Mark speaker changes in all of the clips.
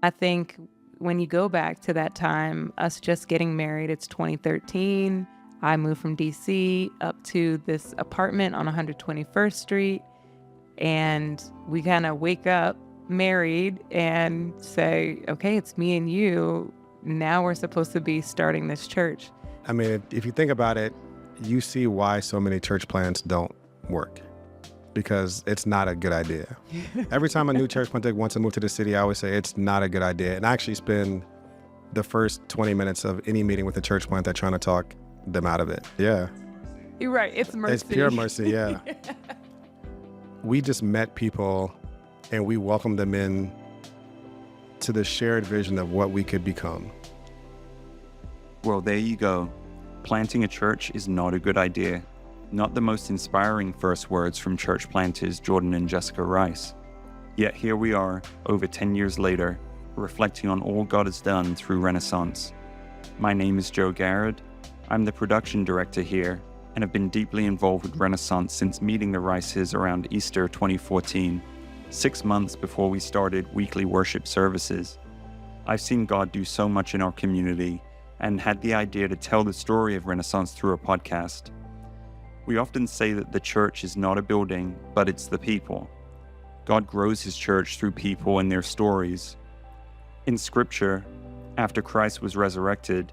Speaker 1: I think when you go back to that time, us just getting married, it's 2013. I moved from DC up to this apartment on 121st Street, and we kind of wake up married and say, okay, it's me and you. Now we're supposed to be starting this church.
Speaker 2: I mean, if you think about it, you see why so many church plants don't work, because it's not a good idea. Every time a new church plant wants to move to the city, I always say it's not a good idea. And I actually spend the first 20 minutes of any meeting with a church plant that's trying to talk them out of it. Yeah.
Speaker 1: You're right. It's mercy.
Speaker 2: It's pure mercy, yeah. We just met people and we welcomed them in to the shared vision of what we could become.
Speaker 3: Well, there you go. Planting a church is not a good idea. Not the most inspiring first words from church planters Jordan and Jessica Rice. Yet here we are, over 10 years later, reflecting on all God has done through Renaissance. My name is Joe Garrett. I'm the production director here, and have been deeply involved with Renaissance since meeting the Rices around Easter 2014, 6 months before we started weekly worship services. I've seen God do so much in our community, and had the idea to tell the story of Renaissance through a podcast. We often say that the church is not a building, but it's the people. God grows his church through people and their stories. In Scripture, after Christ was resurrected,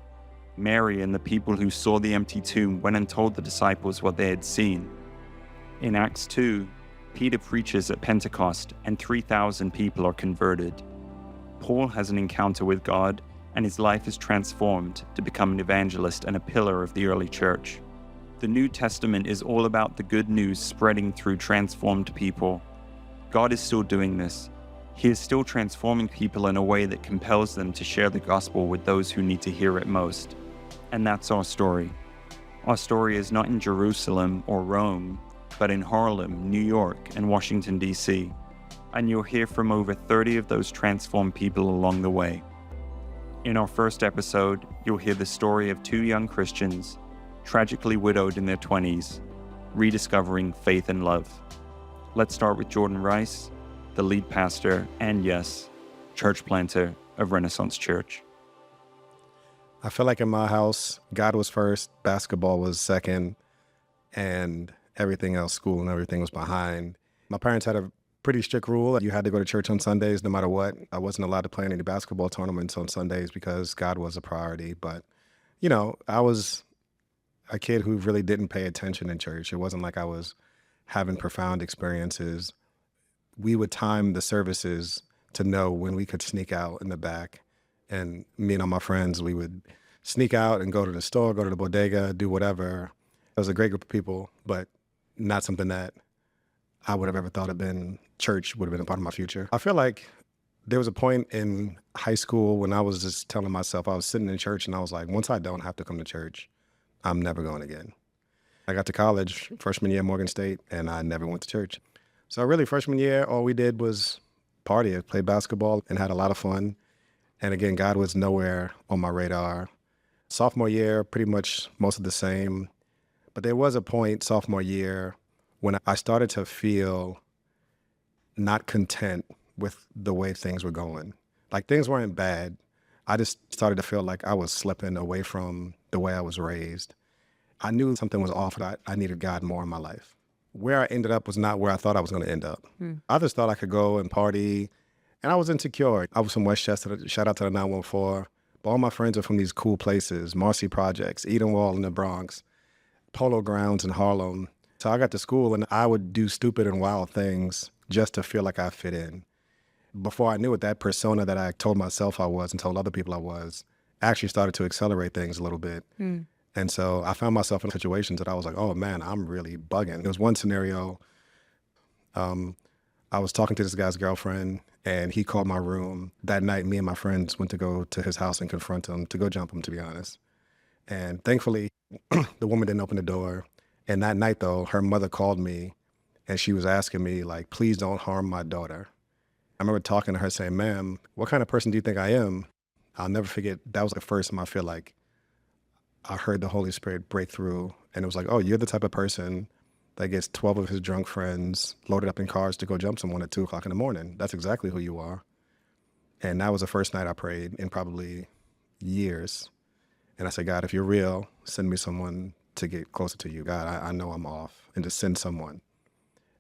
Speaker 3: Mary and the people who saw the empty tomb went and told the disciples what they had seen. In Acts 2, Peter preaches at Pentecost and 3,000 people are converted. Paul has an encounter with God, and his life is transformed to become an evangelist and a pillar of the early church. The New Testament is all about the good news spreading through transformed people. God is still doing this. He is still transforming people in a way that compels them to share the gospel with those who need to hear it most. And that's our story. Our story is not in Jerusalem or Rome, but in Harlem, New York, and Washington, D.C. And you'll hear from over 30 of those transformed people along the way. In our first episode, you'll hear the story of two young Christians, tragically widowed in their 20s, rediscovering faith and love. Let's start with Jordan Rice, the lead pastor and, yes, church planter of Renaissance Church.
Speaker 2: I feel like in my house, God was first, basketball was second, and everything else, school and everything, was behind. My parents had a pretty strict rule. You had to go to church on Sundays no matter what. I wasn't allowed to play in any basketball tournaments on Sundays because God was a priority. But, you know, I was a kid who really didn't pay attention in church. It wasn't like I was having profound experiences. We would time the services to know when we could sneak out in the back. And me and all my friends, we would sneak out and go to the store, go to the bodega, do whatever. It was a great group of people, but not something that I would have ever thought church would have been a part of my future. I feel like there was a point in high school when I was just telling myself, I was sitting in church and I was like, once I don't have to come to church, I'm never going again. I got to college, freshman year at Morgan State, and I never went to church. So really, freshman year, all we did was party, play basketball, and had a lot of fun. And again, God was nowhere on my radar. Sophomore year, pretty much most of the same. But there was a point sophomore year when I started to feel not content with the way things were going. Like, things weren't bad. I just started to feel like I was slipping away from the way I was raised. I knew something was off, that I needed God more in my life. Where I ended up was not where I thought I was going to end up. I just thought I could go and party, and I was insecure. I was from Westchester, shout out to the 914. But all my friends are from these cool places, Marcy Projects, Edenwald in the Bronx, Polo Grounds in Harlem. So I got to school and I would do stupid and wild things just to feel like I fit in. Before I knew it, that persona that I told myself I was and told other people I was actually started to accelerate things a little bit. And so I found myself in situations that I was like, oh man, I'm really bugging. There was one scenario, I was talking to this guy's girlfriend and he called my room. That night, me and my friends went to go to his house and confront him, to go jump him, to be honest. And thankfully, the woman didn't open the door. And that night though, her mother called me and she was asking me like, please don't harm my daughter. I remember talking to her saying, ma'am, what kind of person do you think I am? I'll never forget, that was the first time I feel like I heard the Holy Spirit break through. And it was like, oh, you're the type of person that gets 12 of his drunk friends loaded up in cars to go jump someone at 2 o'clock in the morning. That's exactly who you are. And that was the first night I prayed in probably years. And I said, God, if you're real, send me someone to get closer to you. God, I know I'm off, and just send someone.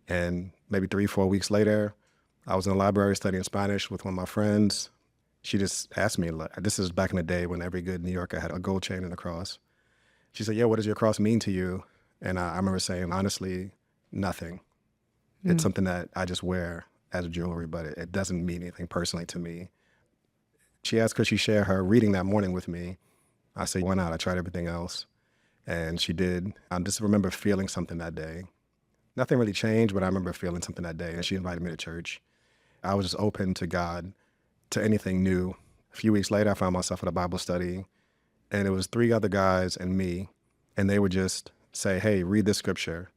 Speaker 2: And maybe 3-4 weeks later, I was in the library studying Spanish with one of my friends. She just asked me, like, this is back in the day when every good New Yorker had a gold chain and a cross. She said, yeah, what does your cross mean to you? And I remember saying, honestly, nothing. It's something that I just wear as jewelry, but it doesn't mean anything personally to me. She asked, could she share her reading that morning with me? I said, why not? I tried everything else. And she did. I just remember feeling something that day. Nothing really changed, but I remember feeling something that day. And she invited me to church. I was just open to God, to anything new. A few weeks later, I found myself at a Bible study, and it was 3 other guys and me. And they would just say, hey, read this scripture.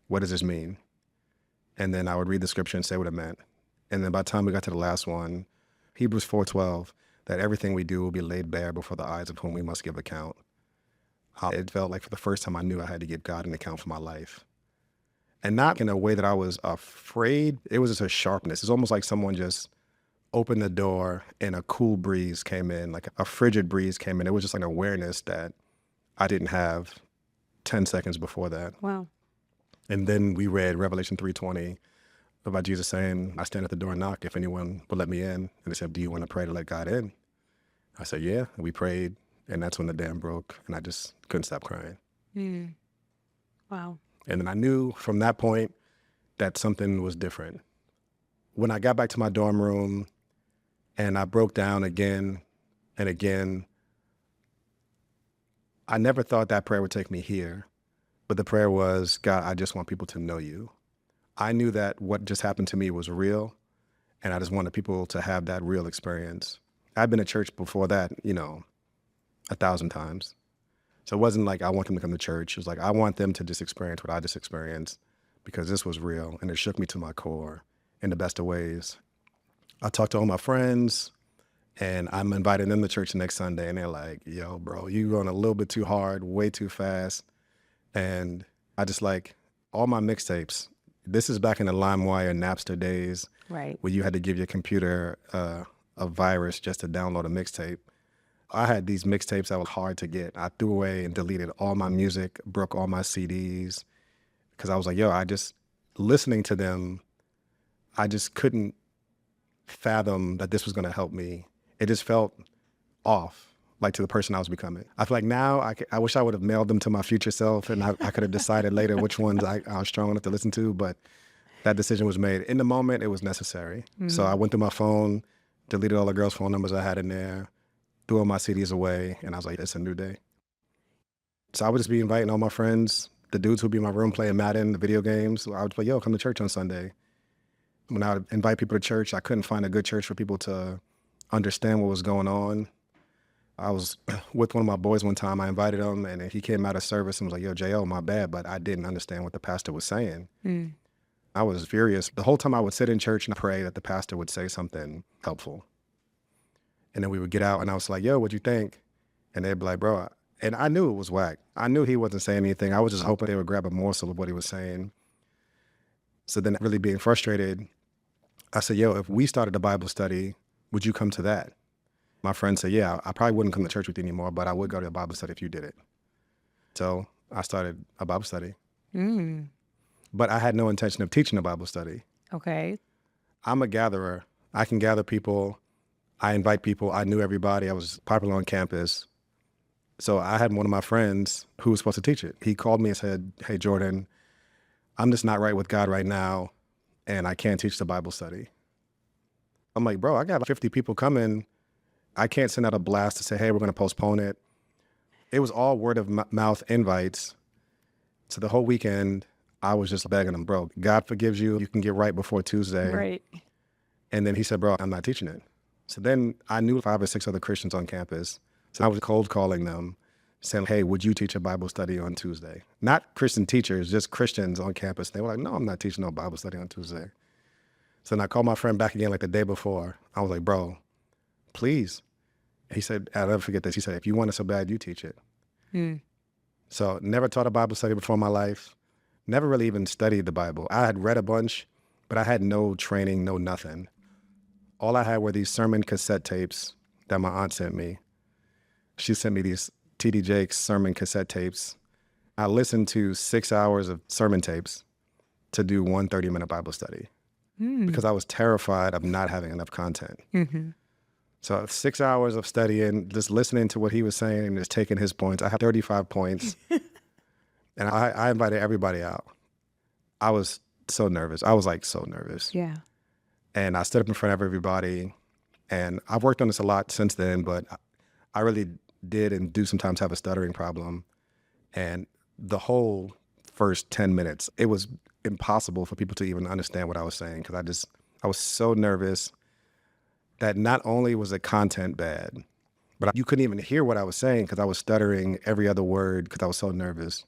Speaker 2: What does this mean? And then I would read the scripture and say what it meant. And then by the time we got to the last one, Hebrews 4:12, that everything we do will be laid bare before the eyes of whom we must give account. It felt like for the first time I knew I had to give God an account for my life. And not in a way that I was afraid. It was just a sharpness. It's almost like someone just opened the door and a cool breeze came in, like a frigid breeze came in. It was just like an awareness that I didn't have 10 seconds before that.
Speaker 4: Wow.
Speaker 2: And then we read Revelation 3:20 about Jesus saying, I stand at the door and knock if anyone will let me in. And they said, do you want to pray to let God in? I said, yeah. And we prayed. And that's when the dam broke. And I just couldn't stop crying.
Speaker 4: Wow.
Speaker 2: And then I knew from that point that something was different. When I got back to my dorm room and I broke down again and again, I never thought that prayer would take me here. But the prayer was, God, I just want people to know you. I knew that what just happened to me was real, and I just wanted people to have that real experience. I'd been to church before that, 1,000 times. So it wasn't like I want them to come to church. It was like I want them to just experience what I just experienced, because this was real, and it shook me to my core in the best of ways. I talked to all my friends, and I'm inviting them to church the next Sunday, and they're like, yo, bro, you going a little bit too hard, way too fast. And I just like all my mixtapes. This is back in the LimeWire, Napster days,
Speaker 1: Right.
Speaker 2: where you had to give your computer a virus just to download a mixtape. I had these mixtapes that were hard to get. I threw away and deleted all my music, broke all my CDs, because I was like, yo, listening to them, I just couldn't fathom that this was going to help me. It just felt off, like to the person I was becoming. I feel like now I wish I would have mailed them to my future self, and I could have decided later which ones I was strong enough to listen to, but that decision was made. In the moment, it was necessary. So I went through my phone, deleted all the girls' phone numbers I had in there, threw all my CDs away, and I was like, it's a new day. So I would just be inviting all my friends, the dudes who'd be in my room playing Madden, the video games. I would be like, yo, come to church on Sunday. When I would invite people to church, I couldn't find a good church for people to understand what was going on. I was with one of my boys one time. I invited him, and he came out of service and was like, yo, J.O., my bad, but I didn't understand what the pastor was saying. I was furious. The whole time I would sit in church and pray that the pastor would say something helpful. And then we would get out, and I was like, yo, what'd you think? And they'd be like, bro, and I knew it was whack. I knew he wasn't saying anything. I was just hoping they would grab a morsel of what he was saying. So then, really being frustrated, I said, yo, if we started a Bible study, would you come to that? My friend said, yeah, I probably wouldn't come to church with you anymore, but I would go to a Bible study if you did it. So I started a Bible study. But I had no intention of teaching a Bible study.
Speaker 1: Okay.
Speaker 2: I'm a gatherer. I can gather people. I invite people. I knew everybody. I was popular on campus. So I had one of my friends who was supposed to teach it. He called me and said, hey, Jordan, I'm just not right with God right now, and I can't teach the Bible study. I'm like, bro, I got 50 people coming. I can't send out a blast to say, hey, we're going to postpone it. It was all word of mouth invites. So the whole weekend, I was just begging him, bro, God forgives you. You can get right before Tuesday.
Speaker 1: Right.
Speaker 2: And then he said, bro, I'm not teaching it. So then I knew 5 or 6 other Christians on campus. So I was cold calling them, saying, hey, would you teach a Bible study on Tuesday? Not Christian teachers, just Christians on campus. They were like, no, I'm not teaching no Bible study on Tuesday. So then I called my friend back again like the day before. I was like, bro, please. He said, I'll never forget this. He said, if you want it so bad, you teach it. So never taught a Bible study before in my life. Never really even studied the Bible. I had read a bunch, but I had no training, no nothing. All I had were these sermon cassette tapes that my aunt sent me. She sent me these T.D. Jakes sermon cassette tapes. I listened to 6 hours of sermon tapes to do one 30-minute Bible study because I was terrified of not having enough content.
Speaker 1: Mm-hmm.
Speaker 2: So 6 hours of studying, just listening to what he was saying and just taking his points. I had 35 points. And I invited everybody out. I was so nervous. I was like so nervous.
Speaker 1: Yeah.
Speaker 2: And I stood up in front of everybody. And I've worked on this a lot since then, but I really did and do sometimes have a stuttering problem. And the whole first 10 minutes, it was impossible for people to even understand what I was saying because I was so nervous that not only was the content bad, but you couldn't even hear what I was saying because I was stuttering every other word because I was so nervous.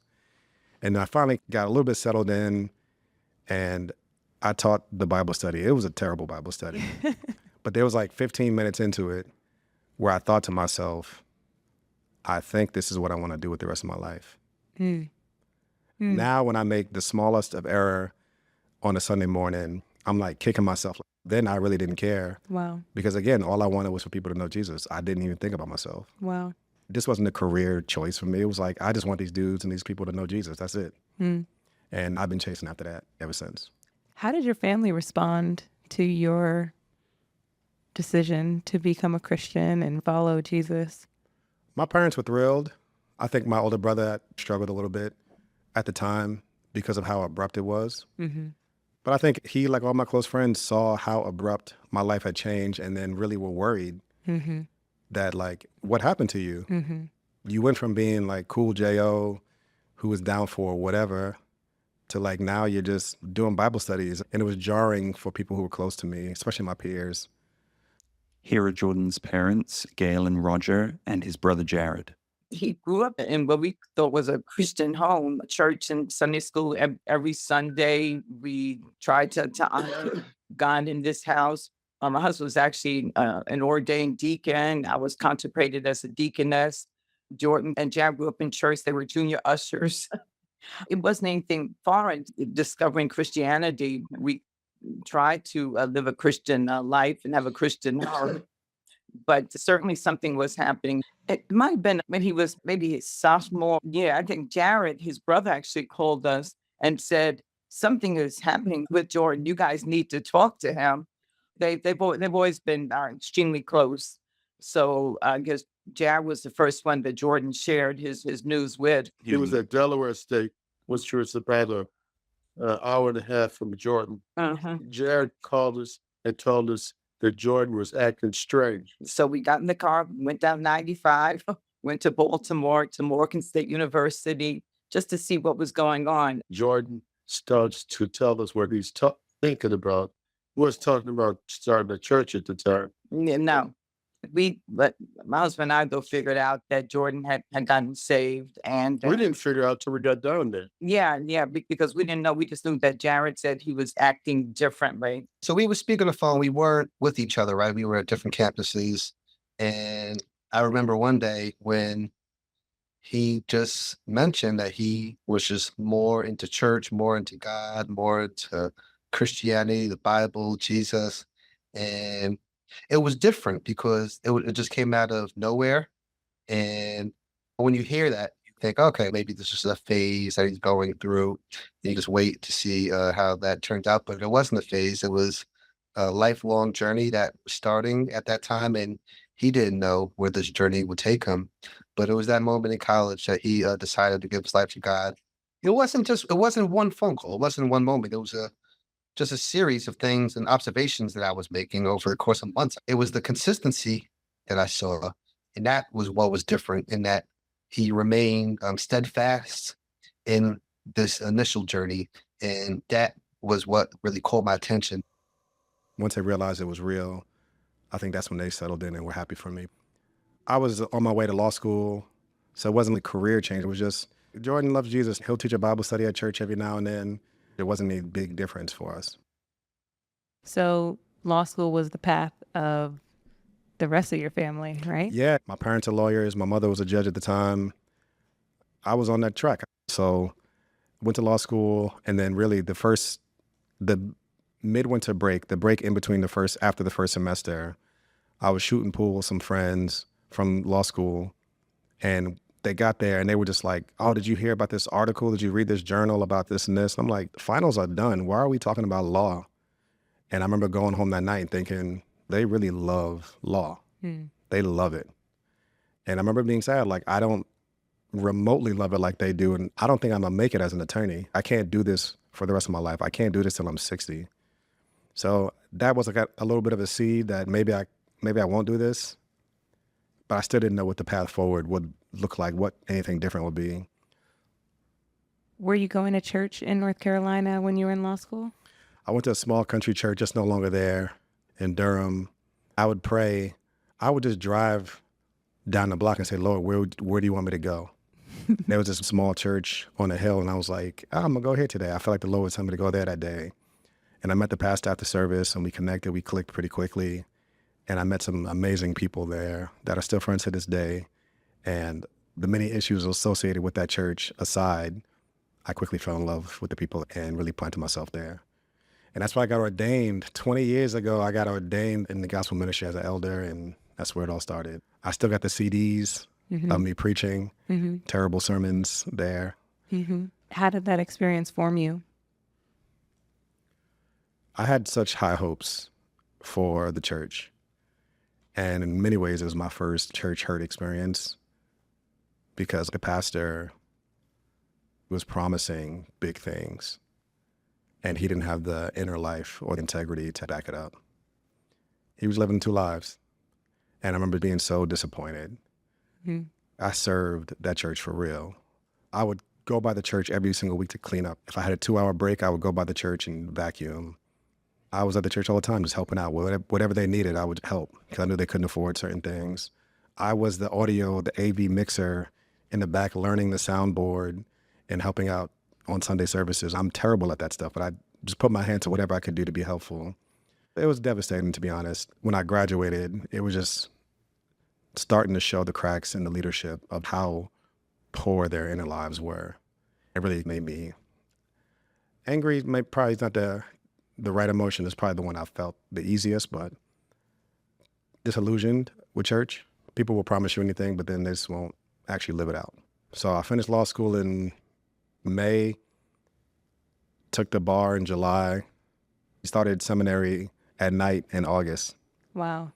Speaker 2: And then I finally got a little bit settled in and I taught the Bible study. It was a terrible Bible study. But there was like 15 minutes into it where I thought to myself, I think this is what I want to do with the rest of my life. Now when I make the smallest of error on a Sunday morning, I'm like kicking myself. Then I really didn't care.
Speaker 1: Wow.
Speaker 2: Because again, all I wanted was for people to know Jesus. I didn't even think about myself.
Speaker 1: Wow.
Speaker 2: This wasn't a career choice for me. It was like, I just want these dudes and these people to know Jesus. That's it. And I've been chasing after that ever since.
Speaker 1: How did your family respond to your decision to become a Christian and follow Jesus?
Speaker 2: My parents were thrilled. I think my older brother struggled a little bit at the time because of how abrupt it was. But I think he, like all my close friends, saw how abrupt my life had changed and then really were worried that, like, what happened to you? You went from being like cool J.O. who was down for whatever to like now you're just doing Bible studies. And it was jarring for people who were close to me, especially my peers.
Speaker 3: Here are Jordan's parents, Gail and Roger, and his brother Jared.
Speaker 5: He grew up in what we thought was a Christian home, church and Sunday school. Every Sunday, we tried to honor God in this house. My husband was actually an ordained deacon. I was consecrated as a deaconess. Jordan and Jared grew up in church. They were junior ushers. It wasn't anything foreign. Discovering Christianity, we tried to live a Christian life and have a Christian heart. But certainly something was happening. It might have been when he was maybe his sophomore year. I think Jared, his brother, actually called us and said, something is happening with Jordan. You guys need to talk to him. They've always been extremely close. So I guess Jared was the first one that Jordan shared his news with.
Speaker 6: He was at Delaware State, which was about an hour and a half from Jordan. Jared called us and told us that Jordan was acting strange.
Speaker 5: So we got in the car, went down 95, went to Baltimore, to Morgan State University, just to see what was going on.
Speaker 6: Jordan starts to tell us what he's thinking about. He was talking about starting a church at the time.
Speaker 5: No, but my husband and I though figured out that Jordan had gotten saved, and
Speaker 6: We didn't figure out till we got down there.
Speaker 5: yeah, because we didn't know. We just knew that Jared said he was acting differently.
Speaker 7: So we would speak on the phone. We weren't with each other, right? We were at different campuses. And I remember one day when he just mentioned that he was just more into church, more into God, more into Christianity, the Bible, Jesus. And it was different because it just came out of nowhere. And when you hear that, you think, okay, maybe this is a phase that he's going through. You just wait to see how that turned out. But it wasn't a phase. It was a lifelong journey that was starting at that time. And he didn't know where this journey would take him. But it was that moment in college that he decided to give his life to God. It wasn't one phone call. It wasn't one moment. It was just a series of things and observations that I was making over the course of months. It was the consistency that I saw. And that was what was different, in that he remained steadfast in this initial journey. And that was what really caught my attention.
Speaker 2: Once they realized it was real, I think that's when they settled in and were happy for me. I was on my way to law school, so it wasn't a career change. It was just, Jordan loves Jesus. He'll teach a Bible study at church every now and then. There wasn't any big difference for us.
Speaker 1: So law school was the path of the rest of your family, right?
Speaker 2: Yeah, my parents are lawyers. My mother was a judge at the time. I was on that track. So went to law school, and then really the midwinter break, the break in between after the first semester, I was shooting pool with some friends from law school, and they got there and they were just like, oh, did you hear about this article? Did you read this journal about this and this? And I'm like, finals are done. Why are we talking about law? And I remember going home that night and thinking, they really love law. They love it. And I remember being sad, like, I don't remotely love it like they do. And I don't think I'm gonna make it as an attorney. I can't do this for the rest of my life. I can't do this till I'm 60. So that was like a little bit of a seed that maybe I won't do this, but I still didn't know what the path forward would look like, what anything different would be.
Speaker 1: Were you going to church in North Carolina when you were in law school?
Speaker 2: I went to a small country church, just no longer there, in Durham. I would pray. I would just drive down the block and say, Lord, where do you want me to go? There was this small church on a hill, and I was like, I'm going to go here today. I felt like the Lord was telling me to go there that day. And I met the pastor after service, and we connected. We clicked pretty quickly. And I met some amazing people there that are still friends to this day. And the many issues associated with that church aside, I quickly fell in love with the people and really planted myself there. And that's why I got ordained. 20 years ago, I got ordained in the gospel ministry as an elder, and that's where it all started. I still got the CDs of me preaching, terrible sermons there.
Speaker 1: How did that experience form you?
Speaker 2: I had such high hopes for the church. And in many ways, it was my first church hurt experience because the pastor was promising big things and he didn't have the inner life or integrity to back it up. He was living two lives. And I remember being so disappointed. I served that church for real. I would go by the church every single week to clean up. If I had a 2-hour break, I would go by the church and vacuum. I was at the church all the time, just helping out. Whatever they needed, I would help because I knew they couldn't afford certain things. I was the audio, the AV mixer in the back, learning the soundboard and helping out on Sunday services. I'm terrible at that stuff, but I just put my hand to whatever I could do to be helpful. It was devastating, to be honest. When I graduated, it was just starting to show the cracks in the leadership of how poor their inner lives were. It really made me angry. Probably is not the right emotion. Is probably the one I felt the easiest, but disillusioned with church. People will promise you anything, but then they just won't actually live it out. So I finished law school in May, took the bar in July, started seminary at night in August.
Speaker 1: Wow.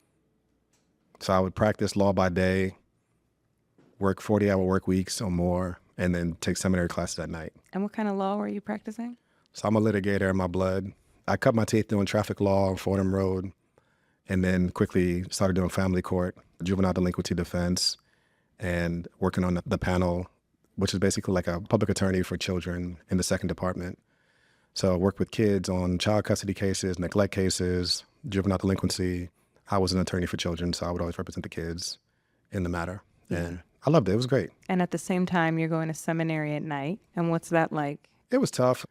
Speaker 2: So I would practice law by day, work 40-hour work weeks or more, and then take seminary classes at night.
Speaker 1: And what kind of law were you practicing?
Speaker 2: So I'm a litigator in my blood. I cut my teeth doing traffic law on Fordham Road, and then quickly started doing family court, juvenile delinquency defense, and working on the panel, which is basically like a public attorney for children in the second department. So I worked with kids on child custody cases, neglect cases, juvenile delinquency. I was an attorney for children, so I would always represent the kids in the matter. And I loved it. It was great.
Speaker 1: And at the same time, you're going to seminary at night. And what's that like?
Speaker 2: It was tough.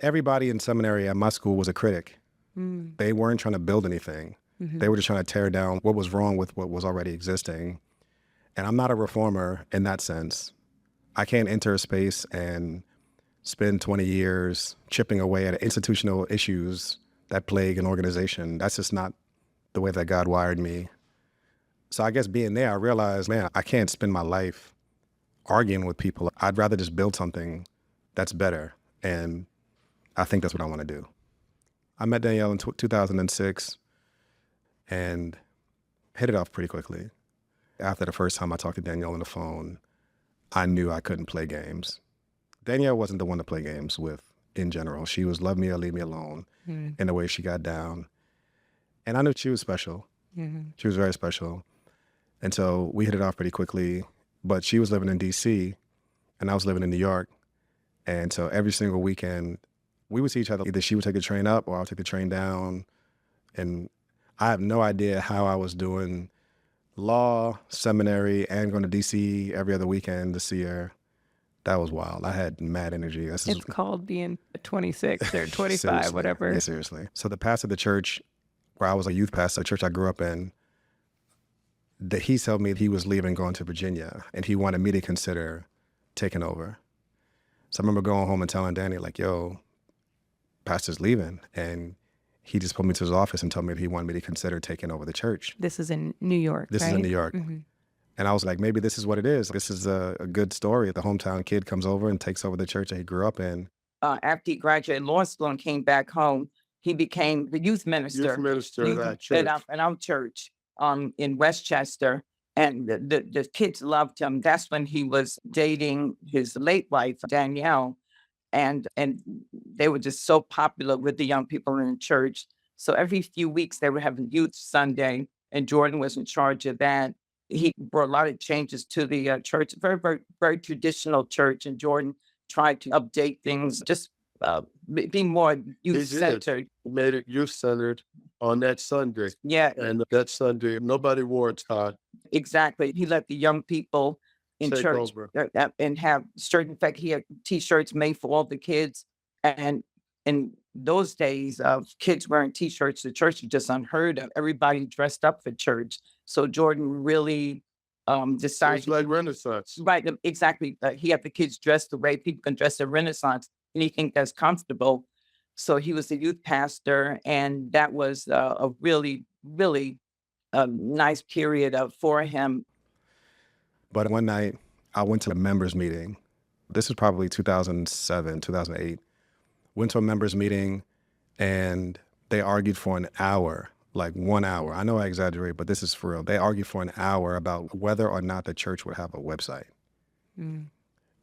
Speaker 2: Everybody in seminary at my school was a critic. They weren't trying to build anything. They were just trying to tear down what was wrong with what was already existing. And I'm not a reformer in that sense. I can't enter a space and spend 20 years chipping away at institutional issues that plague an organization. That's just not the way that God wired me. So I guess being there, I realized, man, I can't spend my life arguing with people. I'd rather just build something that's better. And I think that's what I want to do. I met Danielle in 2006 and hit it off pretty quickly. After the first time I talked to Danielle on the phone, I knew I couldn't play games. Danielle wasn't the one to play games with in general. She was love me or leave me alone in the way she got down. And I knew she was special. She was very special. And so we hit it off pretty quickly. But she was living in D.C. and I was living in New York. And so every single weekend, we would see each other. Either she would take the train up or I would take the train down. And I have no idea how I was doing law, seminary, and going to D.C. every other weekend to see her. That was wild. I had mad energy.
Speaker 1: It's called being 26 or 25, whatever.
Speaker 2: Yeah, seriously. So the pastor of the church, where I was a youth pastor, the church I grew up in, that he told me he was leaving, going to Virginia, and he wanted me to consider taking over. So I remember going home and telling Danny, like, yo, pastor's leaving. And he just pulled me to his office and told me that he wanted me to consider taking over the church.
Speaker 1: This is in New York,
Speaker 2: This
Speaker 1: right?
Speaker 2: is in New York.
Speaker 1: Mm-hmm.
Speaker 2: And I was like, maybe this is what it is. This is a good story. The hometown kid comes over and takes over the church that he grew up in.
Speaker 5: After he graduated law school and came back home, he became the youth minister.
Speaker 6: Youth minister at our church.
Speaker 5: At our church in Westchester. And the kids loved him. That's when he was dating his late wife, Danielle. And they were just so popular with the young people in the church. So every few weeks they would have a youth Sunday, and Jordan was in charge of that. He brought a lot of changes to the church, very, very, very traditional church. And Jordan tried to update things, just be more youth-centered.
Speaker 6: He made it youth-centered on that Sunday.
Speaker 5: Yeah.
Speaker 6: And that Sunday, nobody wore a tie.
Speaker 5: Exactly. He let the young people in
Speaker 6: Take
Speaker 5: church
Speaker 6: over.
Speaker 5: And have certain, in fact, he had T-shirts made for all the kids. And in those days of kids wearing T-shirts, the church was just unheard of. Everybody dressed up for church. So Jordan really decided.
Speaker 6: It's like Renaissance.
Speaker 5: Right, exactly. He had the kids dressed the way people can dress at Renaissance, anything that's comfortable. So he was the youth pastor, and that was a really, really nice period for him.
Speaker 2: But one night, I went to a members meeting. This is probably 2007, 2008. Went to a members meeting, and they argued for an hour, like 1 hour. I know I exaggerate, but this is for real. They argued for an hour about whether or not the church would have a website.
Speaker 1: Mm.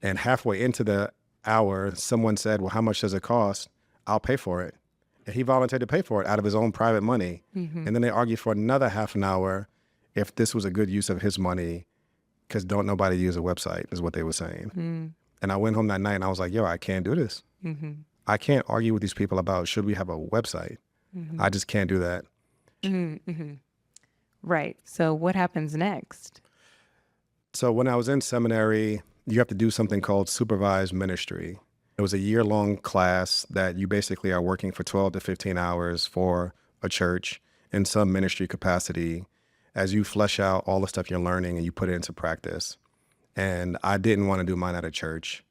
Speaker 2: And halfway into the hour, someone said, well, how much does it cost? I'll pay for it. And he volunteered to pay for it out of his own private money.
Speaker 1: Mm-hmm.
Speaker 2: And then they argued for another half an hour if this was a good use of his money, because don't nobody use a website, is what they were saying.
Speaker 1: Mm.
Speaker 2: And I went home that night and I was like, yo, I can't do this.
Speaker 1: Mm-hmm.
Speaker 2: I can't argue with these people about should we have a website.
Speaker 1: Mm-hmm.
Speaker 2: I just can't do that.
Speaker 1: Mm-hmm. Mm-hmm. Right. So what happens next?
Speaker 2: So when I was in seminary, you have to do something called supervised ministry. It was a year-long class that you basically are working for 12 to 15 hours for a church in some ministry capacity as you flesh out all the stuff you're learning and you put it into practice. And I didn't want to do mine at a church.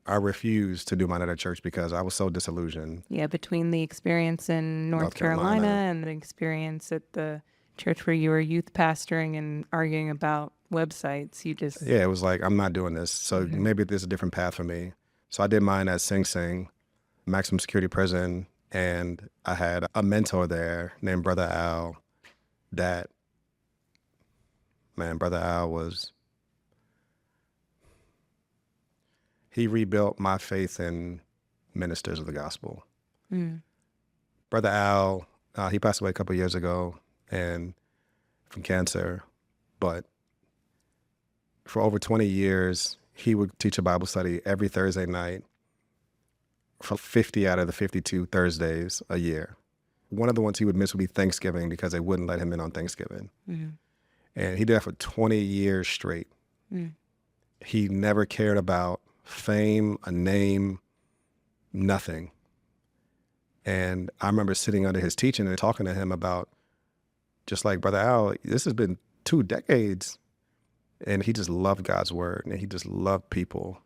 Speaker 2: I refused to do mine at a church because I was so disillusioned.
Speaker 1: Yeah, between the experience in North Carolina and the experience at the church where you were youth pastoring and arguing about websites, you just...
Speaker 2: Yeah, it was like, I'm not doing this. So maybe there's a different path for me. So I did mine at Sing Sing, maximum security prison. And I had a mentor there named Brother Al that, man, Brother Al was... He rebuilt my faith in ministers of the gospel.
Speaker 1: Mm.
Speaker 2: Brother Al, he passed away a couple of years ago and from cancer, but for over 20 years, he would teach a Bible study every Thursday night for 50 out of the 52 Thursdays a year. One of the ones he would miss would be Thanksgiving because they wouldn't let him in on Thanksgiving.
Speaker 1: Mm-hmm.
Speaker 2: And he did that for 20 years straight.
Speaker 1: Mm.
Speaker 2: He never cared about fame, a name, nothing. And I remember sitting under his teaching and talking to him about, just like Brother Al, this has been 2 decades. And he just loved God's word and he just loved people.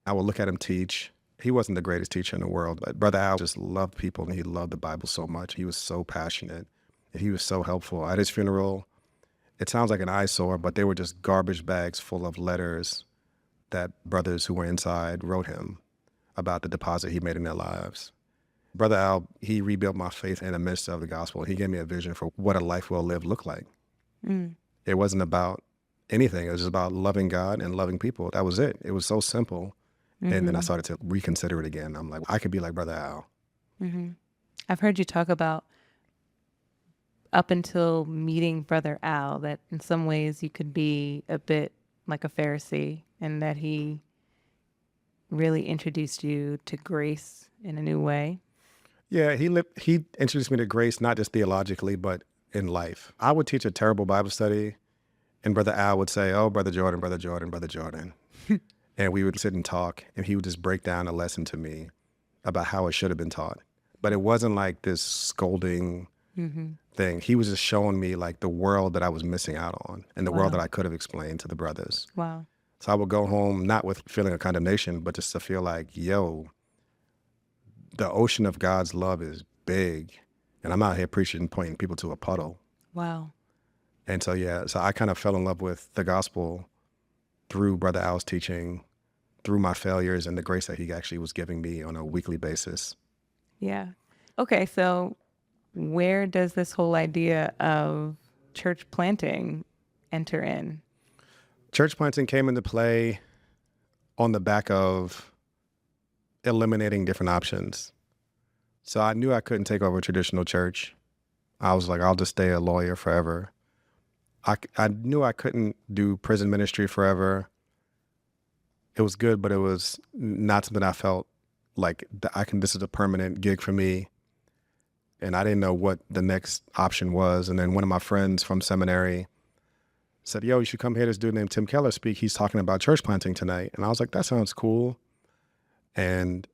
Speaker 2: I would look at him teach. He wasn't the greatest teacher in the world, but Brother Al just loved people and he loved the Bible so much. He was so passionate and he was so helpful. At his funeral, it sounds like an eyesore, but they were just garbage bags full of letters that brothers who were inside wrote him about the deposit he made in their lives. Brother Al, he rebuilt my faith in the midst of the gospel. He gave me a vision for what a life well lived looked like.
Speaker 1: Mm.
Speaker 2: It wasn't about anything. It was just about loving God and loving people. That was it. It was so simple.
Speaker 1: Mm-hmm.
Speaker 2: And then I started to reconsider it again. I'm like, I could be like Brother Al.
Speaker 1: Mm-hmm. I've heard you talk about up until meeting Brother Al, that in some ways you could be a bit like a Pharisee and that he really introduced you to grace in a new way.
Speaker 2: Yeah, he introduced me to grace, not just theologically, but in life. I would teach a terrible Bible study and Brother Al would say, oh, Brother Jordan, Brother Jordan, Brother Jordan. And we would sit and talk and he would just break down a lesson to me about how it should have been taught. But it wasn't like this scolding thing. He was just showing me like the world that I was missing out on and the world that I could have explained to the brothers.
Speaker 1: Wow.
Speaker 2: So I would go home not with feeling of condemnation, but just to feel like, yo, the ocean of God's love is big. And I'm out here preaching, pointing people to a puddle.
Speaker 1: Wow.
Speaker 2: And so, yeah, so I kind of fell in love with the gospel through Brother Al's teaching, through my failures and the grace that he actually was giving me on a weekly basis.
Speaker 1: Yeah. Okay, so where does this whole idea of church planting enter in?
Speaker 2: Church planting came into play on the back of eliminating different options. So I knew I couldn't take over a traditional church. I was like, I'll just stay a lawyer forever. I knew I couldn't do prison ministry forever. It was good, but it was not something I felt like this is a permanent gig for me. And I didn't know what the next option was. And then one of my friends from seminary said, yo, you should come hear this dude named Tim Keller speak. He's talking about church planting tonight. And I was like, that sounds cool. And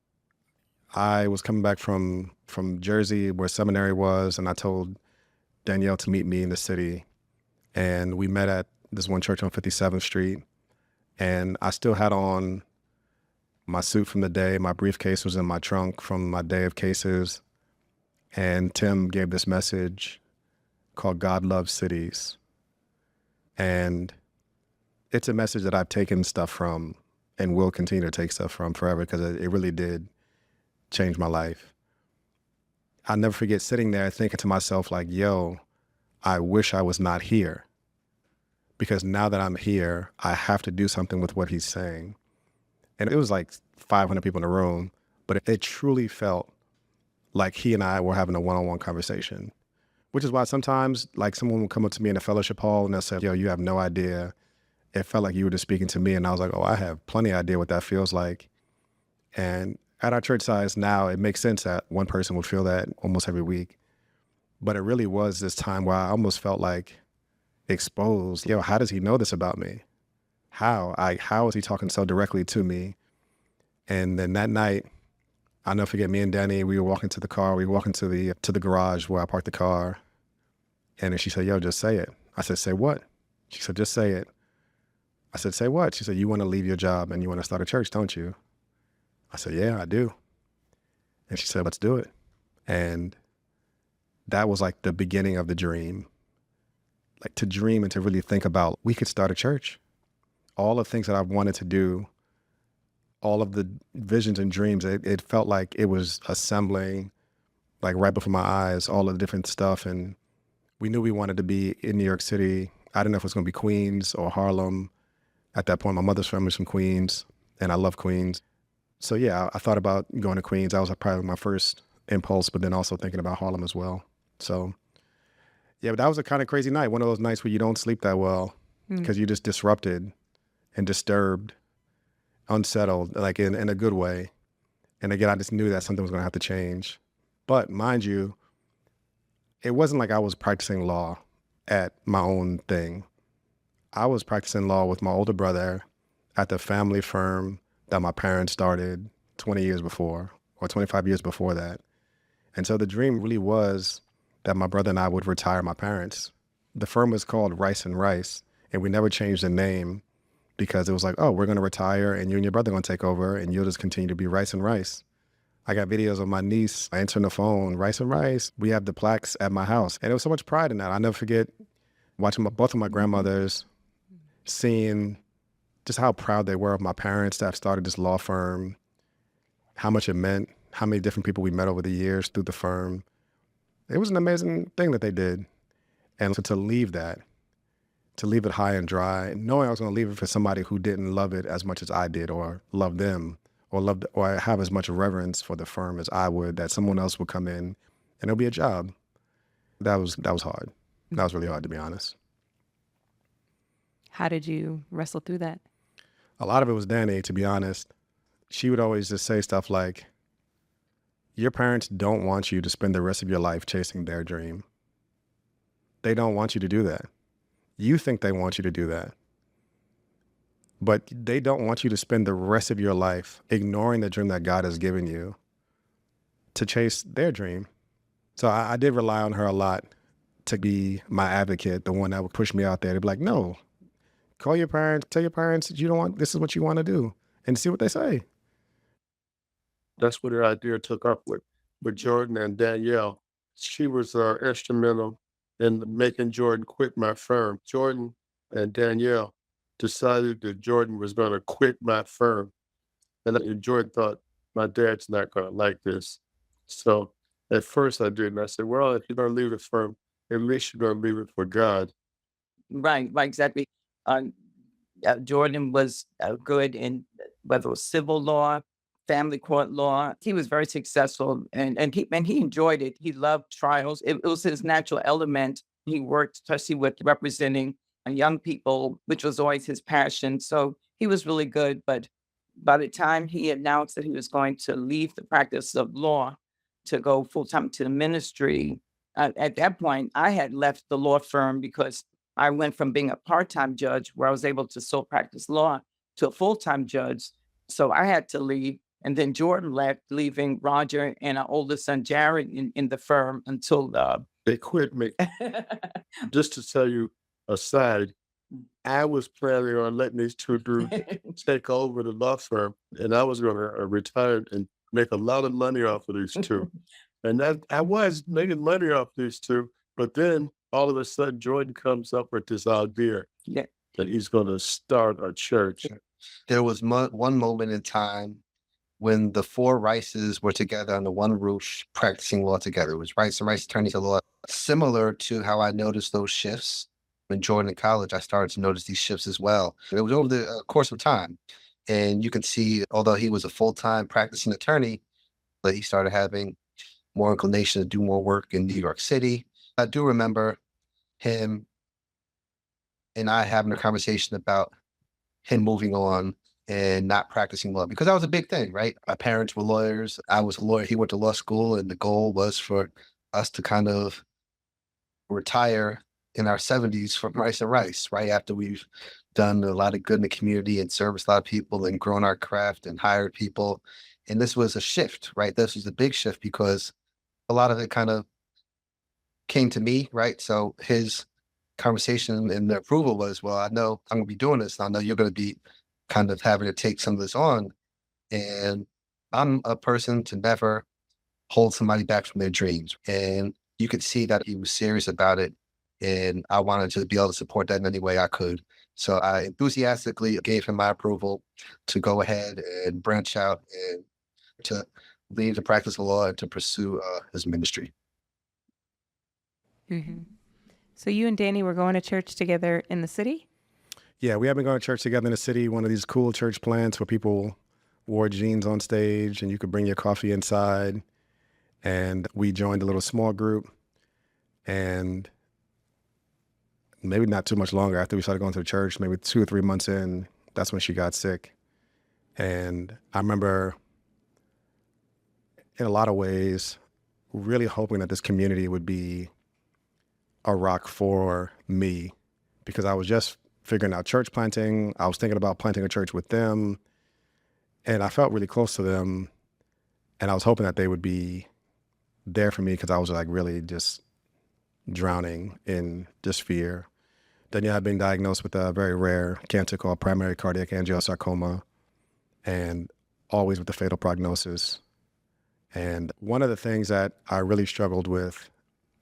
Speaker 2: I was coming back from Jersey where seminary was. And I told Danielle to meet me in the city. And we met at this one church on 57th Street. And I still had on my suit from the day. My briefcase was in my trunk from my day of cases. And Tim gave this message called God Loves Cities. And it's a message that I've taken stuff from and will continue to take stuff from forever because it really did change my life. I'll never forget sitting there thinking to myself like, yo, I wish I was not here. Because now that I'm here, I have to do something with what he's saying. And it was like 500 people in the room, but it truly felt like he and I were having a one-on-one conversation, which is why sometimes like someone will come up to me in a fellowship hall and they'll say, yo, you have no idea. It felt like you were just speaking to me. And I was like, oh, I have plenty of idea what that feels like. And at our church size now, it makes sense that one person would feel that almost every week. But it really was this time where I almost felt like exposed. Yo, how does he know this about me? How is he talking so directly to me? And then that night, I'll never forget, me and Danny, we were walking to the car. We were walking to the garage where I parked the car. And then she said, yo, just say it. I said, say what? She said, just say it. I said, say what? She said, you want to leave your job and you want to start a church, don't you? I said, yeah, I do. And she said, let's do it. And that was like the beginning of the dream. Like to dream and to really think about, we could start a church. All the things that I've wanted to do, all of the visions and dreams, it felt like it was assembling like right before my eyes, all of the different stuff. And we knew we wanted to be in New York City. I didn't know if it was going to be Queens or Harlem. At that point, my mother's family's from Queens and I love Queens. So yeah, I thought about going to Queens. That was probably my first impulse, but then also thinking about Harlem as well. So yeah, but that was a kind of crazy night. One of those nights where you don't sleep that well because you're just disrupted and disturbed, unsettled, like in a good way. And again, I just knew that something was going to have to change. But mind you, it wasn't like I was practicing law at my own thing. I was practicing law with my older brother at the family firm that my parents started 20 years before or 25 years before that. And so the dream really was that my brother and I would retire my parents. The firm was called Rice and Rice, and we never changed the name because it was like, oh, we're going to retire and you and your brother are going to take over and you'll just continue to be Rice and Rice. I got videos of my niece answering the phone, Rice and Rice. We have the plaques at my house. And there was so much pride in that. I'll never forget watching both of my grandmothers, seeing just how proud they were of my parents to have started this law firm, how much it meant, how many different people we met over the years through the firm. It was an amazing thing that they did. And so to leave that, to leave it high and dry, knowing I was going to leave it for somebody who didn't love it as much as I did or love them or have as much reverence for the firm as I would, that someone else would come in and it'll be a job. That was hard. That was really hard, to be honest.
Speaker 1: How did you wrestle through that?
Speaker 2: A lot of it was Danny, to be honest. She would always just say stuff like, your parents don't want you to spend the rest of your life chasing their dream. They don't want you to do that. You think they want you to do that. But they don't want you to spend the rest of your life ignoring the dream that God has given you to chase their dream. So I did rely on her a lot to be my advocate, the one that would push me out there to be like, no, call your parents, tell your parents that you don't want, this is what you want to do, and see what they say.
Speaker 6: That's what her idea took up with Jordan and Danielle. She was instrumental in making Jordan quit my firm. Jordan and Danielle decided that Jordan was going to quit my firm. And Jordan thought, my dad's not going to like this. So at first I didn't. I said, well, if you're going to leave the firm, at least you're going to leave it for God.
Speaker 5: Right, right, exactly. Uh, Jordan was good in whether it was civil law, family court law. He was very successful, and he enjoyed it. He loved trials. It was his natural element. He worked especially with representing young people, which was always his passion. So he was really good. But by the time he announced that he was going to leave the practice of law to go full time to the ministry, at that point, I had left the law firm because I went from being a part-time judge where I was able to still practice law to a full-time judge. So I had to leave. And then Jordan left, leaving Roger and our oldest son, Jared, in the firm until
Speaker 6: They quit me. Just to tell you aside, I was planning on letting these two dudes take over the law firm, and I was going to retire and make a lot of money off of these two. And that I was making money off these two, but then all of a sudden Jordan comes up with this idea
Speaker 5: Yeah.
Speaker 6: that he's going to start a church.
Speaker 7: There was one moment in time when the four Rices were together under one roof practicing law together. It was Rice and Rice attorneys at law. Similar to how I noticed those shifts when Jordan in college, I started to notice these shifts as well. It was over the course of time. And you can see, although he was a full-time practicing attorney, that he started having more inclination to do more work in New York City. I do remember him and I having a conversation about him moving on and not practicing law, because that was a big thing, right? Our parents were lawyers. I was a lawyer. He went to law school, and the goal was for us to kind of retire in our 70s from Rice and Rice, right? After we've done a lot of good in the community and serviced a lot of people and grown our craft and hired people. And this was a shift, right? This was a big shift because a lot of it kind of came to me, right? So his conversation and the approval was, well, I know I'm going to be doing this. And I know you're going to be kind of having to take some of this on. And I'm a person to never hold somebody back from their dreams. And you could see that he was serious about it. And I wanted to be able to support that in any way I could. So I enthusiastically gave him my approval to go ahead and branch out and to leave the practice of law and to pursue his ministry.
Speaker 1: Mm-hmm. So you and Danny were going to church together in the city?
Speaker 2: Yeah, we have been going to church together in the city, one of these cool church plants where people wore jeans on stage and you could bring your coffee inside. And we joined a little small group. And maybe not too much longer after we started going to the church, maybe 2 or 3 months in, that's when she got sick. And I remember in a lot of ways really hoping that this community would be a rock for me, because I was just figuring out church planting. I was thinking about planting a church with them, and I felt really close to them, and I was hoping that they would be there for me, because I was like really just drowning in just fear. Danielle had been diagnosed with a very rare cancer called primary cardiac angiosarcoma, and always with a fatal prognosis. And one of the things that I really struggled with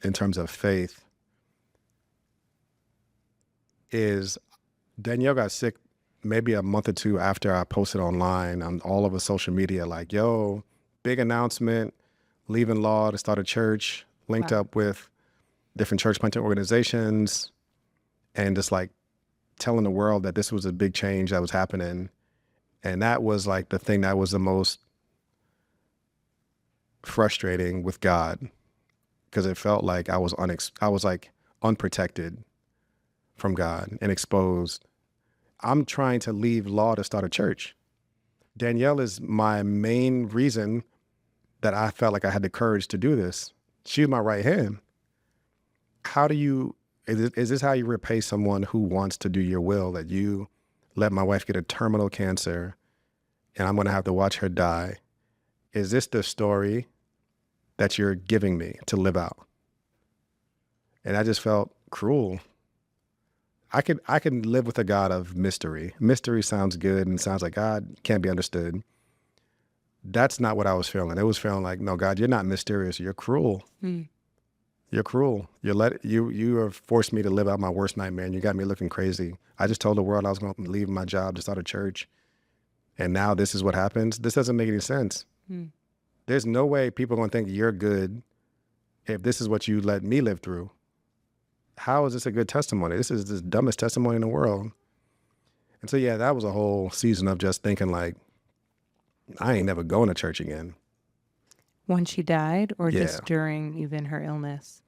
Speaker 2: in terms of faith is Danielle got sick maybe a month or two after I posted online on all over social media, like, yo, big announcement, leaving law to start a church, linked up with different church planting organizations, and just like telling the world that this was a big change that was happening. And that was like the thing that was the most frustrating with God, because it felt like I was like unprotected from God and exposed. I'm trying to leave law to start a church. Danielle is my main reason that I felt like I had the courage to do this. She's my right hand. Is this how you repay someone who wants to do your will, that you let my wife get a terminal cancer and I'm going to have to watch her die? Is this the story that you're giving me to live out? And I just felt cruel. I can live with a God of mystery. Mystery sounds good and sounds like God can't be understood. That's not what I was feeling. It was feeling like, no, God, you're not mysterious. You're cruel.
Speaker 4: Mm.
Speaker 2: You're cruel. You have forced me to live out my worst nightmare, and you got me looking crazy. I just told the world I was going to leave my job to start a church, and now this is what happens. This doesn't make any sense.
Speaker 4: Mm.
Speaker 2: There's no way people are going to think you're good if this is what you let me live through. How is this a good testimony? This is the dumbest testimony in the world. And so, yeah, that was a whole season of just thinking like, I ain't never going to church again.
Speaker 1: When she died, or
Speaker 2: Yeah.
Speaker 1: just during even her illness?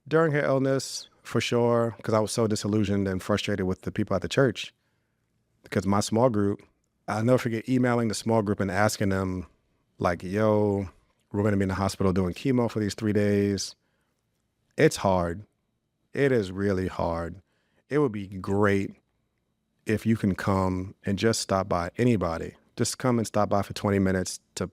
Speaker 2: During her illness, for sure, because I was so disillusioned and frustrated with the people at the church. Because my small group, I'll never forget emailing the small group and asking them, like, yo, we're going to be in the hospital doing chemo for these 3 days. It's hard. It is really hard. It would be great if you can come and just stop by, anybody. Just come and stop by for 20 minutes to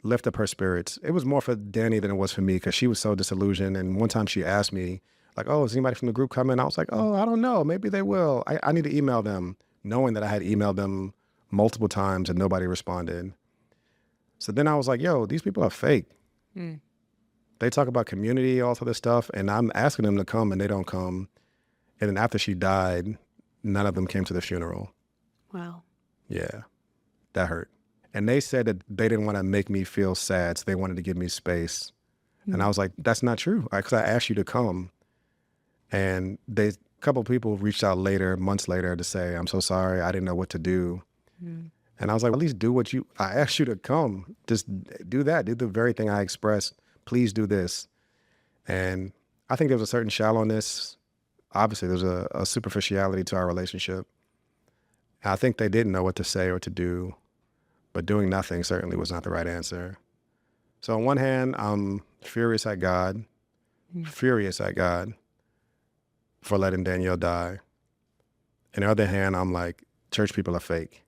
Speaker 2: lift up her spirits. It was more for Danny than it was for me because she was so disillusioned. And one time she asked me, like, oh, is anybody from the group coming? I was like, oh, I don't know. Maybe they will. I need to email them, knowing that I had emailed them multiple times and nobody responded. So then I was like, yo, these people are fake.
Speaker 4: Mm.
Speaker 2: They talk about community, all this stuff, and I'm asking them to come and they don't come. And then after she died, none of them came to the funeral.
Speaker 4: Wow.
Speaker 2: Yeah, that hurt. And they said that they didn't want to make me feel sad, so they wanted to give me space. And I was like, that's not true, because I asked you to come. And a couple of people reached out later, months later, to say, I'm so sorry, I didn't know what to do.
Speaker 4: Mm.
Speaker 2: And I was like, at least do I asked you to come. Just do that. Do the very thing I expressed. Please do this. And I think there was a certain shallowness. Obviously, there's a superficiality to our relationship. I think they didn't know what to say or to do, but doing nothing certainly was not the right answer. So on one hand, I'm furious at God for letting Danielle die. On the other hand, I'm like, church people are fake.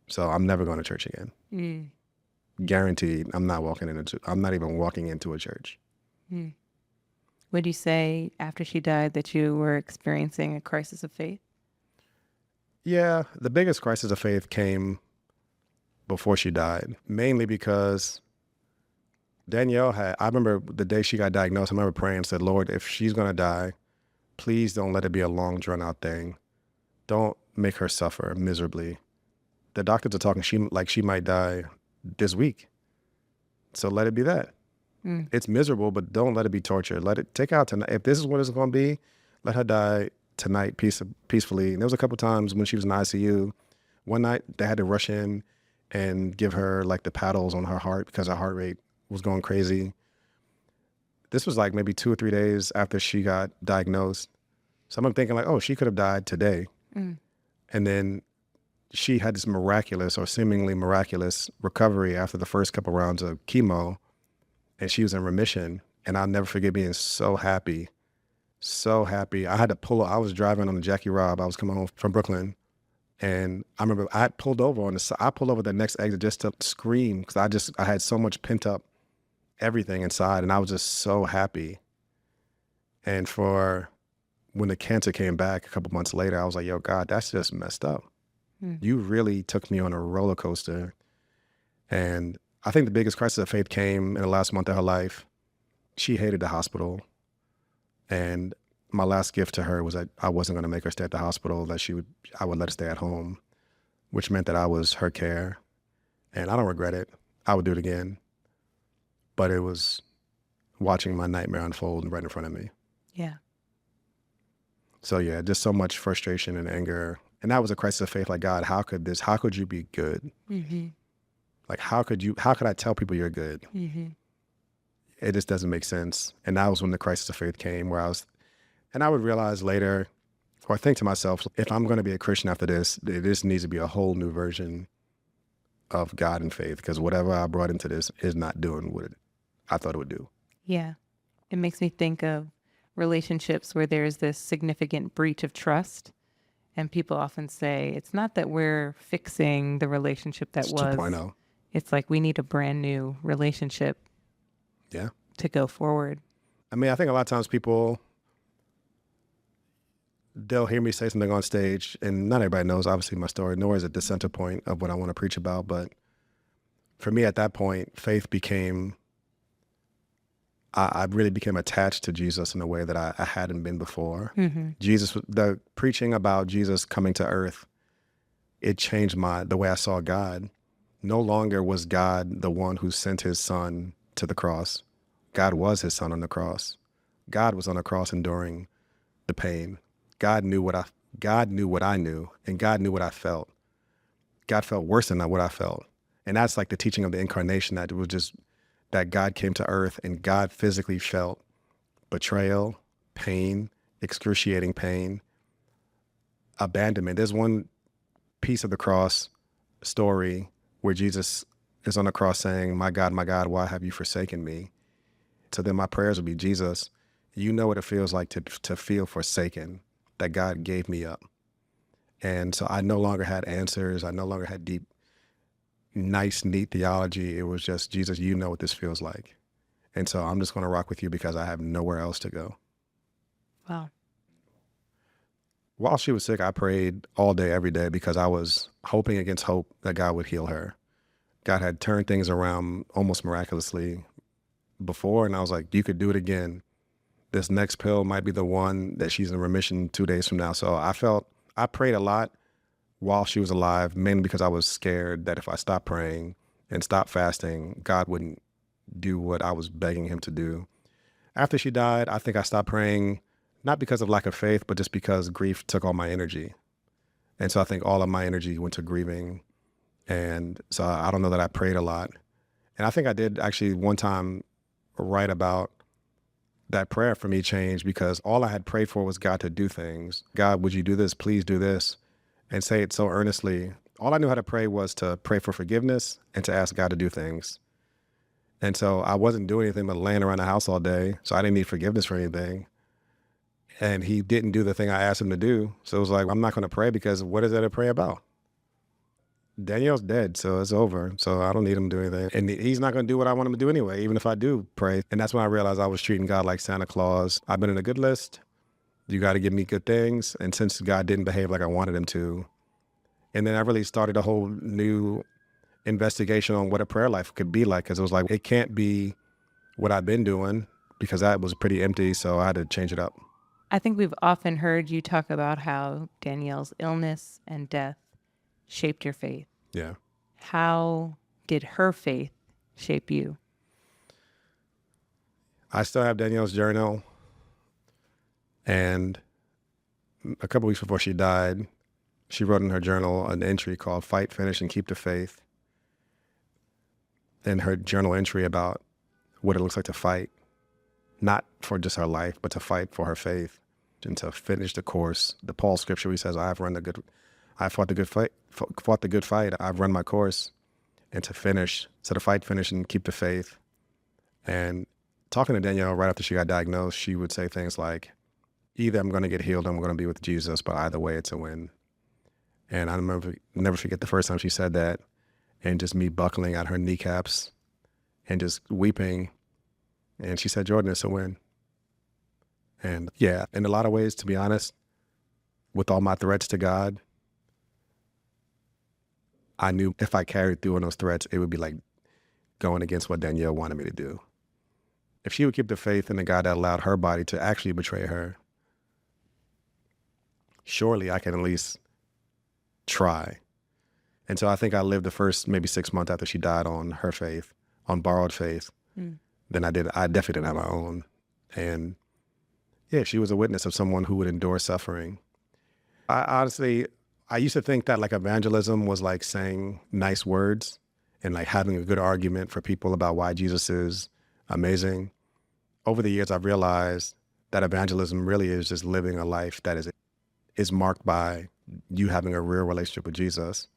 Speaker 2: So I'm never going to church again.
Speaker 4: Mm.
Speaker 2: Guaranteed, I'm not even walking into a church.
Speaker 4: Mm.
Speaker 1: Would you say after she died that you were experiencing a crisis of faith?
Speaker 2: Yeah, the biggest crisis of faith came before she died, mainly because Danielle I remember the day she got diagnosed, I remember praying and said, Lord, if she's going to die, please don't let it be a long drawn out thing. Don't make her suffer miserably. The doctors are talking, she might die this week. So let it be that.
Speaker 4: Mm.
Speaker 2: It's miserable, but don't let it be torture. Let it take out tonight. If this is what it's going to be, let her die tonight peacefully. And there was a couple times when she was in ICU. One night they had to rush in and give her like the paddles on her heart because her heart rate was going crazy. This was like maybe 2 or 3 days after she got diagnosed. So I'm thinking like, oh, she could have died today.
Speaker 4: Mm.
Speaker 2: And then she had this miraculous or seemingly miraculous recovery after the first couple rounds of chemo, and she was in remission. And I'll never forget being so happy. So happy. I was driving on the Jackie Robb. I was coming home from Brooklyn. And I remember I pulled over the next exit just to scream because I had so much pent up everything inside, and I was just so happy. And when the cancer came back a couple months later, I was like, yo, God, that's just messed up.
Speaker 4: Mm.
Speaker 2: You really took me on a roller coaster. And I think the biggest crisis of faith came in the last month of her life. She hated the hospital. And my last gift to her was that I wasn't going to make her stay at the hospital, that I would let her stay at home, which meant that I was her care. And I don't regret it. I would do it again. But it was watching my nightmare unfold right in front of me.
Speaker 1: Yeah.
Speaker 2: So yeah, just so much frustration and anger. And that was a crisis of faith. Like, God, how could you be good?
Speaker 4: Mm-hmm.
Speaker 2: Like, how could I tell people you're good?
Speaker 4: Mm-hmm.
Speaker 2: It just doesn't make sense. And that was when the crisis of faith came, and I would realize later, or think to myself, if I'm going to be a Christian after this, this needs to be a whole new version of God and faith, because whatever I brought into this is not doing what I thought it would do.
Speaker 1: Yeah. It makes me think of relationships where there's this significant breach of trust. And people often say, it's not that we're fixing the relationship that
Speaker 2: It's
Speaker 1: was.
Speaker 2: 2.0.
Speaker 1: It's like we need a brand new relationship.
Speaker 2: Yeah.
Speaker 1: To go forward.
Speaker 2: I mean, I think a lot of times they'll hear me say something on stage, and not everybody knows, obviously, my story, nor is it the center point of what I want to preach about. But for me at that point, faith became, I really became attached to Jesus in a way that I hadn't been before. Jesus, the preaching about Jesus coming to earth, it changed the way I saw God. No longer was God the one who sent his son to the cross. God was his son on the cross. God was on the cross enduring the pain. God knew what I knew, and God knew what I felt. God felt worse than what I felt. And that's like the teaching of the incarnation, that it was just that God came to earth and God physically felt betrayal, pain, excruciating pain, abandonment. There's one piece of the cross story where Jesus is on the cross saying, my God, why have you forsaken me? So then my prayers would be, Jesus, you know what it feels like to feel forsaken, that God gave me up. And so I no longer had answers. I no longer had deep, nice, neat theology. It was just, Jesus, you know what this feels like. And so I'm just going to rock with you because I have nowhere else to go.
Speaker 1: Wow.
Speaker 2: While she was sick, I prayed all day, every day, because I was hoping against hope that God would heal her. God had turned things around almost miraculously before, and I was like, you could do it again. This next pill might be the one that she's in remission 2 days from now. So I prayed a lot while she was alive, mainly because I was scared that if I stopped praying and stopped fasting, God wouldn't do what I was begging him to do. After she died, I think I stopped praying, not because of lack of faith, but just because grief took all my energy. And so I think all of my energy went to grieving. And so I don't know that I prayed a lot. And I think I did actually one time write about that prayer for me changed, because all I had prayed for was God to do things. God, would you do this? Please do this. And say it so earnestly. All I knew how to pray was to pray for forgiveness and to ask God to do things. And so I wasn't doing anything but laying around the house all day. So I didn't need forgiveness for anything. And he didn't do the thing I asked him to do. So it was like, I'm not going to pray, because what is there to pray about? Danielle's dead, so it's over. So I don't need him to do anything. And he's not going to do what I want him to do anyway, even if I do pray. And that's when I realized I was treating God like Santa Claus. I've been in a good list. You got to give me good things. And since God didn't behave like I wanted him to, and then I really started a whole new investigation on what a prayer life could be like. Because it was like, it can't be what I've been doing, because that was pretty empty. So I had to change it up.
Speaker 1: I think we've often heard you talk about how Danielle's illness and death shaped your faith.
Speaker 2: Yeah.
Speaker 1: How did her faith shape you?
Speaker 2: I still have Danielle's journal. And a couple weeks before she died, she wrote in her journal an entry called Fight, Finish, and Keep the Faith. In her journal entry about what it looks like to fight, not for just her life, but to fight for her faith and to finish the course. The Paul scripture, he says, I fought the good fight. I've run my course. And to finish, so to fight, finish, and keep the faith. And talking to Danielle right after she got diagnosed, she would say things like, either I'm going to get healed or I'm going to be with Jesus, but either way, it's a win. And I never forget the first time she said that, and just me buckling at her kneecaps and just weeping. And she said, Jordan, it's a win. And yeah, in a lot of ways, to be honest, with all my threats to God, I knew if I carried through on those threats, it would be like going against what Danielle wanted me to do. If she would keep the faith in the God that allowed her body to actually betray her, surely I can at least try. And so I think I lived the first maybe 6 months after she died on her faith, on borrowed faith. Then I definitely didn't have my own. And yeah, she was a witness of someone who would endure suffering. I used to think that like evangelism was like saying nice words and like having a good argument for people about why Jesus is amazing. Over the years, I've realized that evangelism really is just living a life that is marked by you having a real relationship with Jesus.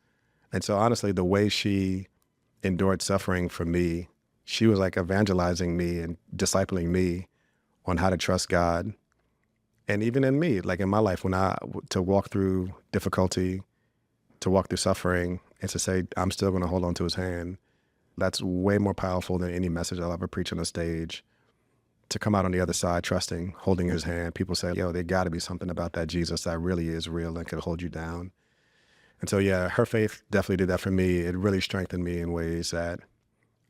Speaker 2: And so honestly, the way she endured suffering for me, she was like evangelizing me and discipling me on how to trust God. And even in me, like in my life, to walk through difficulty, to walk through suffering, and to say, I'm still going to hold on to his hand, that's way more powerful than any message I'll ever preach on a stage. To come out on the other side, trusting, holding his hand. People say, yo, there got to be something about that Jesus that really is real and could hold you down. And so, yeah, her faith definitely did that for me. It really strengthened me in ways that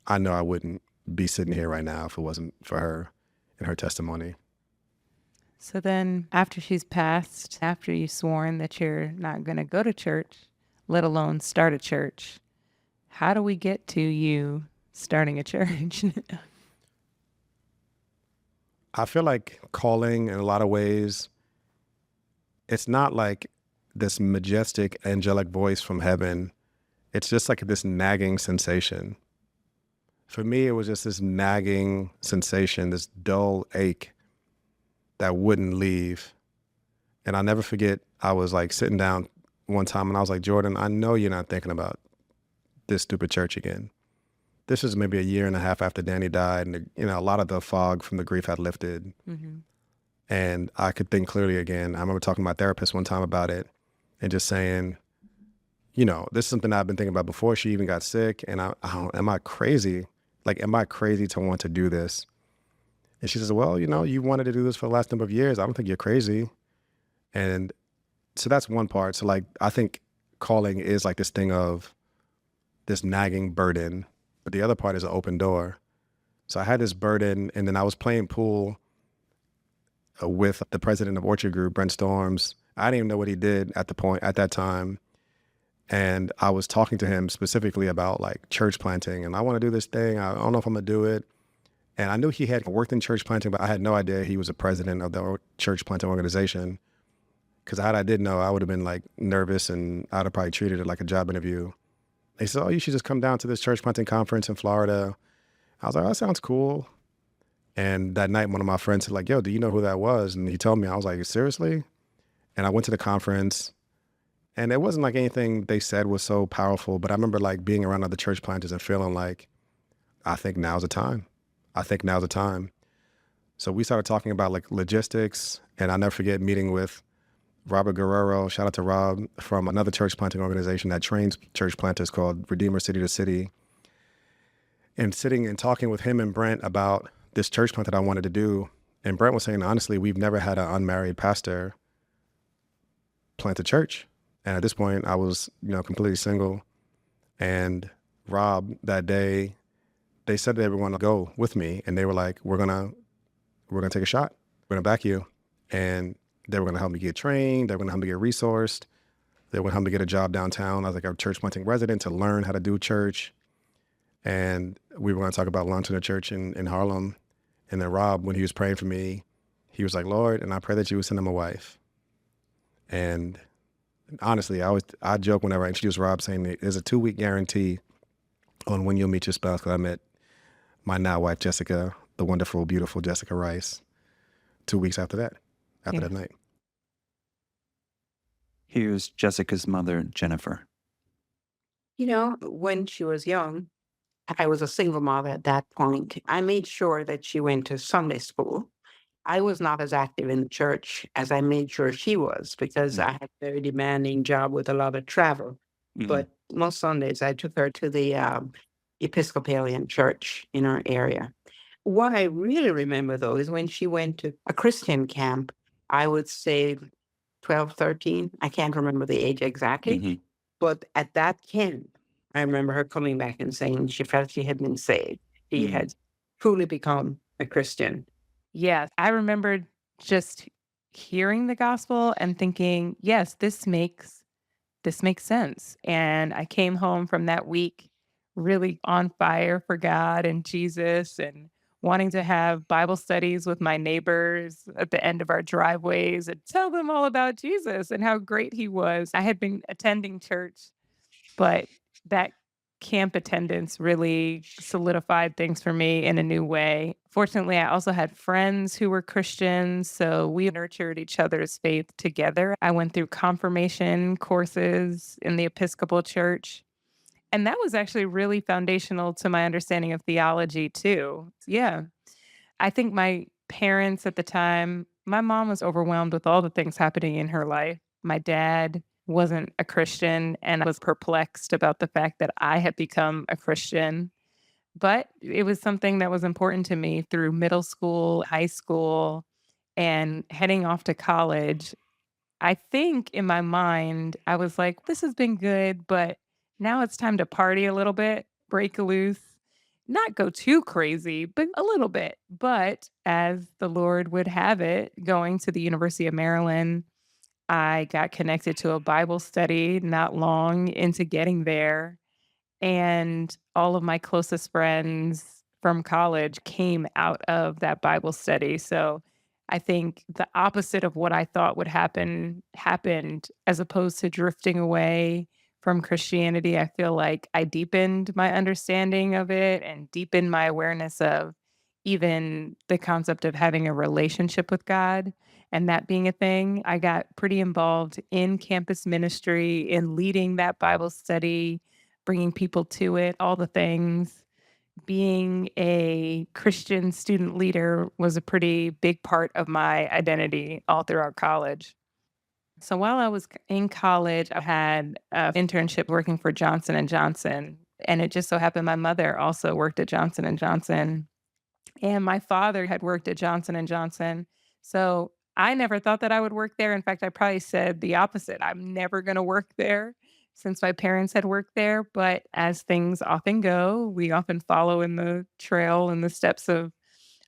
Speaker 2: I know I wouldn't be sitting here right now if it wasn't for her and her testimony.
Speaker 1: So then, after she's passed, after you've sworn that you're not going to go to church, let alone start a church, how do we get to you starting a church?
Speaker 2: I feel like calling in a lot of ways, it's not like this majestic angelic voice from heaven. It's just like this nagging sensation. For me, it was just this nagging sensation, this dull ache that wouldn't leave. And I'll never forget, I was like sitting down one time and I was like, Jordan, I know you're not thinking about this stupid church again. This is maybe a year and a half after Danny died, and a lot of the fog from the grief had lifted.
Speaker 1: Mm-hmm.
Speaker 2: And I could think clearly again. I remember talking to my therapist one time about it and just saying, this is something I've been thinking about before she even got sick. And am I crazy? Like, am I crazy to want to do this? And she says, well, you wanted to do this for the last number of years. I don't think you're crazy. And so that's one part. So like, I think calling is like this thing of this nagging burden, but the other part is an open door. So I had this burden, and then I was playing pool with the president of Orchard Group, Brent Storms. I didn't even know what he did at that time. And I was talking to him specifically about like church planting, and I want to do this thing. I don't know if I'm gonna do it. And I knew he had worked in church planting, but I had no idea he was a president of the church planting organization. Because had I did know, I would have been like nervous, and I'd have probably treated it like a job interview. They said, oh, you should just come down to this church planting conference in Florida. I was like, oh, that sounds cool. And that night, one of my friends said like, yo, do you know who that was? And he told me. I was like, seriously? And I went to the conference, and it wasn't like anything they said was so powerful, but I remember like being around other church planters and feeling like, I think now's the time. So we started talking about like logistics, and I'll never forget meeting with Robert Guerrero, shout out to Rob, from another church planting organization that trains church planters called Redeemer City to City, and sitting and talking with him and Brent about this church plant that I wanted to do. And Brent was saying, honestly, we've never had an unmarried pastor plant a church. And at this point, I was, completely single. And Rob, that day, they said they were going to go with me, and they were like, we're gonna take a shot. We're gonna back you. And they were gonna help me get trained. They were gonna help me get resourced. They were gonna help me get a job downtown. I was like a church planting resident to learn how to do church. And we were gonna talk about launching a church in Harlem. And then Rob, when he was praying for me, he was like, Lord, and I pray that you would send him a wife. And honestly, I joke whenever I introduce Rob saying there's a 2-week guarantee on when you'll meet your spouse, because I met my now wife, Jessica, the wonderful, beautiful Jessica Rice, 2 weeks after that night.
Speaker 3: Here's Jessica's mother, Jennifer.
Speaker 4: When she was young, I was a single mother at that point. I made sure that she went to Sunday school. I was not as active in the church as I made sure she was, because I had a very demanding job with a lot of travel.
Speaker 3: Mhm.
Speaker 4: But most Sundays, I took her to the Episcopalian church in our area. What I really remember, though, is when she went to a Christian camp, I would say 12, 13. I can't remember the age exactly.
Speaker 3: Mhm.
Speaker 4: But at that camp, I remember her coming back and saying she felt she had been saved. She had truly become a Christian.
Speaker 1: Yeah, I remember just hearing the gospel and thinking, yes, this makes sense. And I came home from that week really on fire for God and Jesus, and wanting to have Bible studies with my neighbors at the end of our driveways and tell them all about Jesus and how great he was. I had been attending church, but that camp attendance really solidified things for me in a new way. Fortunately, I also had friends who were Christians, so we nurtured each other's faith together. I went through confirmation courses in the Episcopal Church, and that was actually really foundational to my understanding of theology too. Yeah. I think my parents at the time, my mom was overwhelmed with all the things happening in her life. My dad wasn't a Christian, and I was perplexed about the fact that I had become a Christian. But it was something that was important to me through middle school, high school, and heading off to college. I think in my mind, I was like, this has been good, but now it's time to party a little bit, break loose. not go too crazy, but a little bit. But as the Lord would have it, going to the University of Maryland, I got connected to a Bible study not long into getting there. And all of my closest friends from college came out of that Bible study. So I think the opposite of what I thought would happen happened as opposed to drifting away from Christianity. I feel like I deepened my understanding of it and deepened my awareness of even the concept of having a relationship with God and that being a thing. I got pretty involved in campus ministry, in leading that Bible study, bringing people to it, all the things. Being a Christian student leader was a pretty big part of my identity all throughout college. So while I was in college, I had an internship working for Johnson and Johnson, and it just so happened my mother also worked at Johnson and Johnson. And my father had worked at Johnson& and Johnson. So, I never thought that I would work there. In fact, I probably said the opposite. I'm never gonna work there since my parents had worked there, but as things often go, we often follow in the trail and the steps of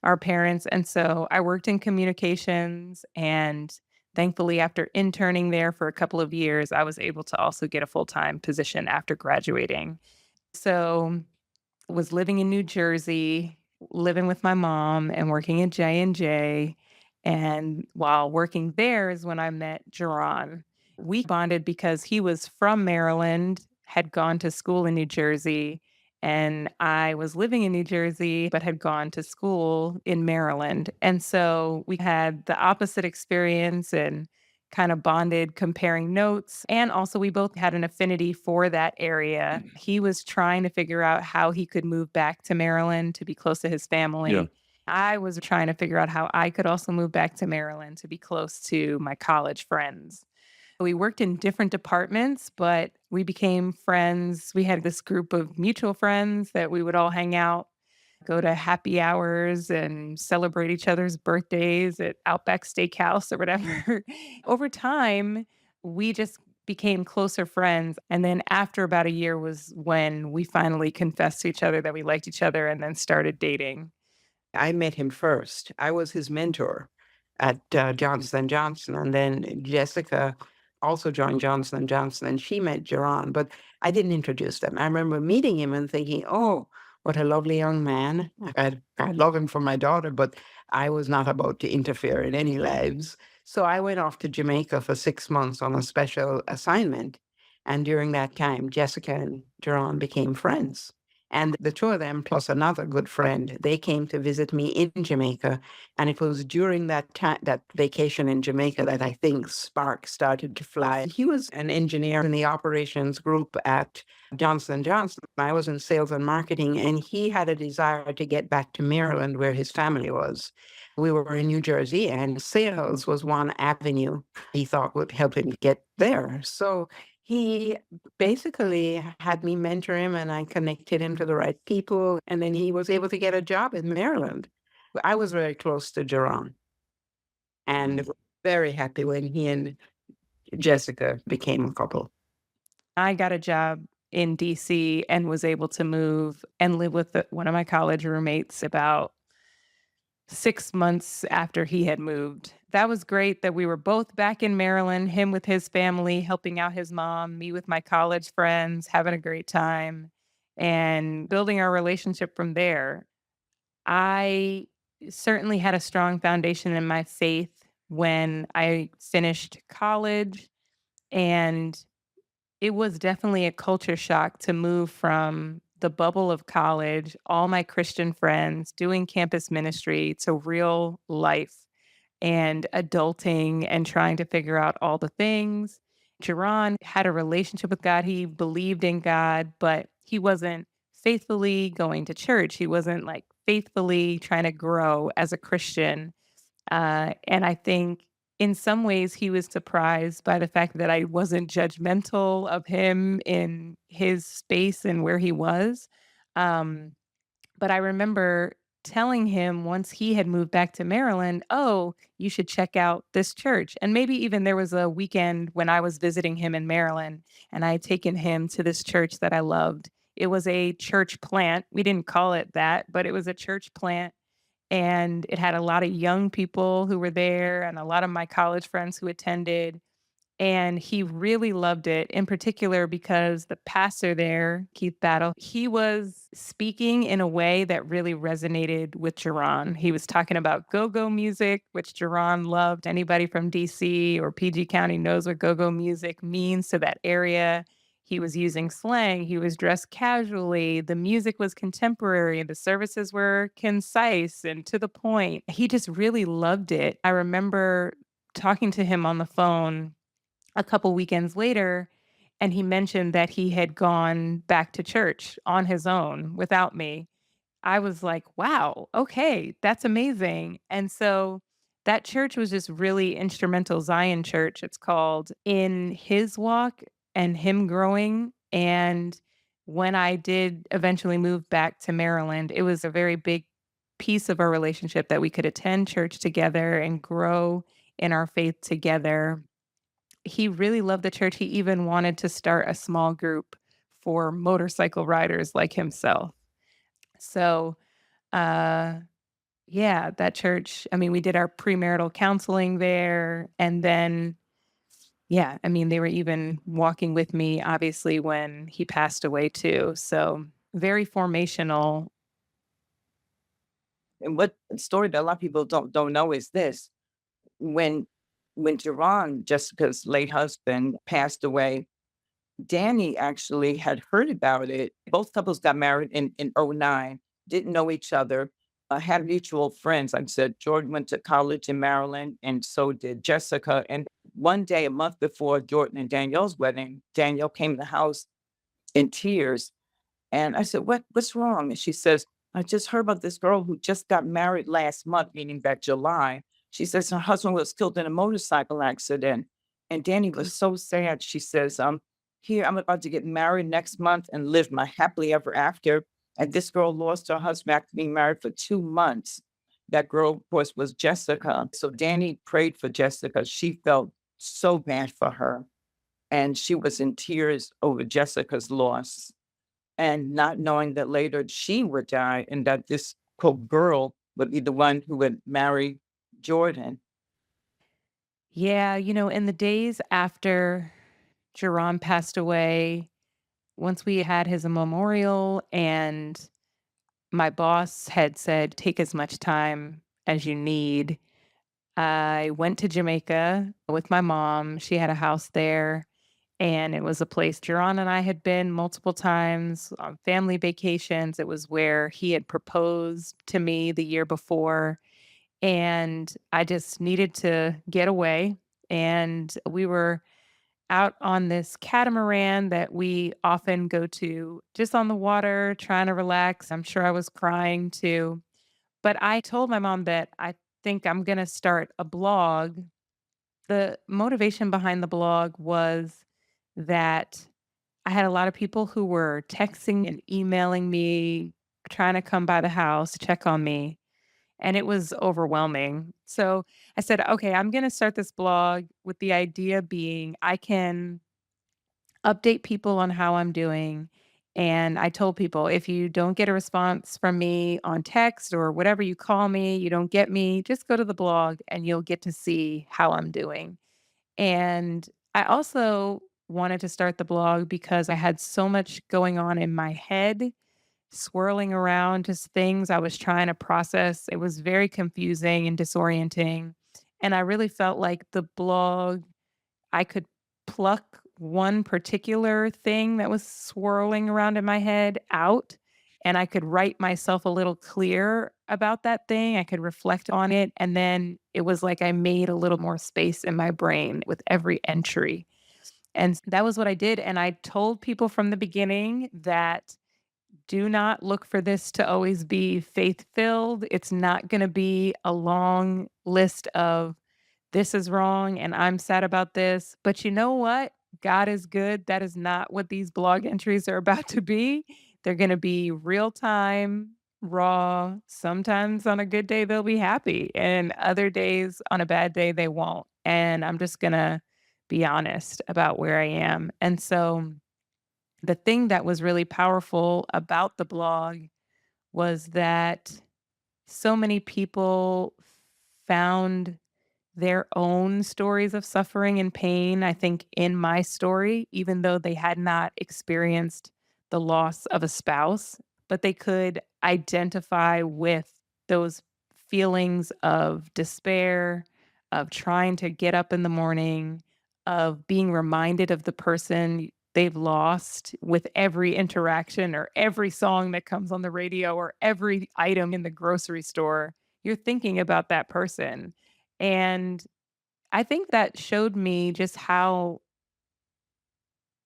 Speaker 1: our parents, and so I worked in communications, and thankfully, after interning there for a couple of years, I was able to also get a full-time position after graduating. So was living in New Jersey, living with my mom and working at J&J, and while working there is when I met Jerron. We bonded because he was from Maryland, had gone to school in New Jersey, and I was living in New Jersey, but had gone to school in Maryland. And so we had the opposite experience and kind of bonded comparing notes. And also, we both had an affinity for that area. He was trying to figure out how he could move back to Maryland to be close to his
Speaker 3: Yeah.
Speaker 1: family. I was trying to figure out how I could also move back to Maryland to be close to my college friends. We worked in different departments, but we became friends. We had this group of mutual friends that we would all hang out, go to happy hours and celebrate each other's birthdays at Outback Steakhouse or whatever. Over time, we just became closer friends. And then after about a year was when we finally confessed to each other that we liked each other and then started dating.
Speaker 4: I met him first. I was his mentor at Johnson& Johnson, and then Jessica also joined Johnson& Johnson, and she met Jerron, but I didn't introduce them. I remember meeting him and thinking, "Oh, what a lovely young man. I love him for my daughter," but I was not about to interfere in any lives. So I went off to Jamaica for 6 months on a special assignment, and during that time, Jessica and Jerron became friends. And the two of them, plus another good friend, they came to visit me in Jamaica. And it was during that time, that vacation in Jamaica, that I think sparks started to fly. He was an engineer in the operations group at Johnson& Johnson. I was in sales and marketing, and he had a desire to get back to Maryland where his family was. We were in New Jersey, and sales was one avenue he thought would help him get there. So he basically had me mentor him, and I connected him to the right people, and then he was able to get a job in Maryland. I was very close to Jerron and very happy when he and Jessica became a couple.
Speaker 1: I got a job in DC and was able to move and live with one of my college roommates about 6 months after he had moved. That was great that we were both back in Maryland, him with his family, helping out his mom, me with my college friends, having a great time, and building our relationship from there. I certainly had a strong foundation in my faith when I finished college, and it was definitely a culture shock to move from the bubble of college, all my Christian friends, doing campus ministry to real life and adulting and trying to figure out all the things. Jerron had a relationship with God. He believed in God, but he wasn't faithfully going to church. He wasn't like faithfully trying to grow as a Christian. And I think in some ways he was surprised by the fact that I wasn't judgmental of him in his space and where he was. Um, but I remember telling him once he had moved back to Maryland, "Oh, you should check out this church." And maybe even there was a weekend when I was visiting him in Maryland and I had taken him to this church that I loved It was a church plant. We didn't call it that, but it was a church plant, and it had a lot of young people who were there and a lot of my college friends who attended. And he really loved it, in particular because the pastor there, Keith Battle, he was speaking in a way that really resonated with Jerron. He was talking about go-go music, which Jerron loved. Anybody from DC or PG County knows what go-go music means to that area. He was using slang. He was dressed casually. The music was contemporary. The services were concise and to the point. He just really loved it. I remember talking to him on the phone a couple weekends later, and he mentioned that he had gone back to church on his own without me. I was like, "Wow, okay, that's amazing." And so that church was just really instrumental, Zion Church, it's called, in his walk and him growing. And when I did eventually move back to Maryland, it was a very big piece of our relationship that we could attend church together and grow in our faith together. He really loved the church. He even wanted to start a small group for motorcycle riders like himself. So, uh, yeah, that church, I mean, we did our premarital counseling there. And then, yeah, I mean, they were even walking with me, obviously, when he passed away, too. So, very formational.
Speaker 5: And what story that a lot of people don't know is this: when Jerron, Jessica's late husband, passed away, Danny actually had heard about it. Both couples got married in '09, didn't know each other, had mutual friends. Like I said, Jordan went to college in Maryland, and so did Jessica. And one day, a month before Jordan and Danielle's wedding, Danielle came to the house in tears. And I said, what's wrong? And she says, I just heard about this girl who just got married last month, meaning that July. She says her husband was killed in a motorcycle accident. And Danny was so sad. She says, here, I'm about to get married next month and live my happily ever after. And this girl lost her husband after being married for 2 months. That girl, of course, was Jessica. So Danny prayed for Jessica. She felt so bad for her. And she was in tears over Jessica's loss, and not knowing that later she would die and that this quote girl would be the one who would marry Jordan.
Speaker 1: Yeah, in the days after Jerron passed away, once we had his memorial and my boss had said, "Take as much time as you need." I went to Jamaica with my mom. She had a house there, and it was a place Jerron and I had been multiple times on family vacations. It was where he had proposed to me the year before, and I just needed to get away. And we were out on this catamaran that we often go to just on the water, trying to relax. I'm sure I was crying too. But I told my mom that I think I'm going to start a blog. The motivation behind the blog was that I had a lot of people who were texting and emailing me, trying to come by the house, check on me, and it was overwhelming. So I said, okay, I'm going to start this blog with the idea being I can update people on how I'm doing. And I told people, if you don't get a response from me on text or whatever you call me, you don't get me, just go to the blog and you'll get to see how I'm doing. And I also wanted to start the blog because I had so much going on in my head, swirling around, just things I was trying to process. It was very confusing and disorienting. And I really felt like the blog I could pluck one particular thing that was swirling around in my head out, and I could write myself a little clear about that thing. I could reflect on it, and then it was like I made a little more space in my brain with every entry. And that was what I did, and I told people from the beginning that do not look for this to always be faith-filled. It's not gonna be a long list of this is wrong and I'm sad about this. But you know what? God is good. That is not what these blog entries are about to be. They're going to be real time, raw. Sometimes on a good day, they'll be happy, and other days on a bad day, they won't. And I'm just going to be honest about where I am. And so The thing that was really powerful about the blog was that so many people found their own stories of suffering and pain, I think, in my story, even though they had not experienced the loss of a spouse, but they could identify with those feelings of despair, of trying to get up in the morning, of being reminded of the person they've lost with every interaction or every song that comes on the radio or every item in the grocery store. You're thinking about that person. And I think that showed me just how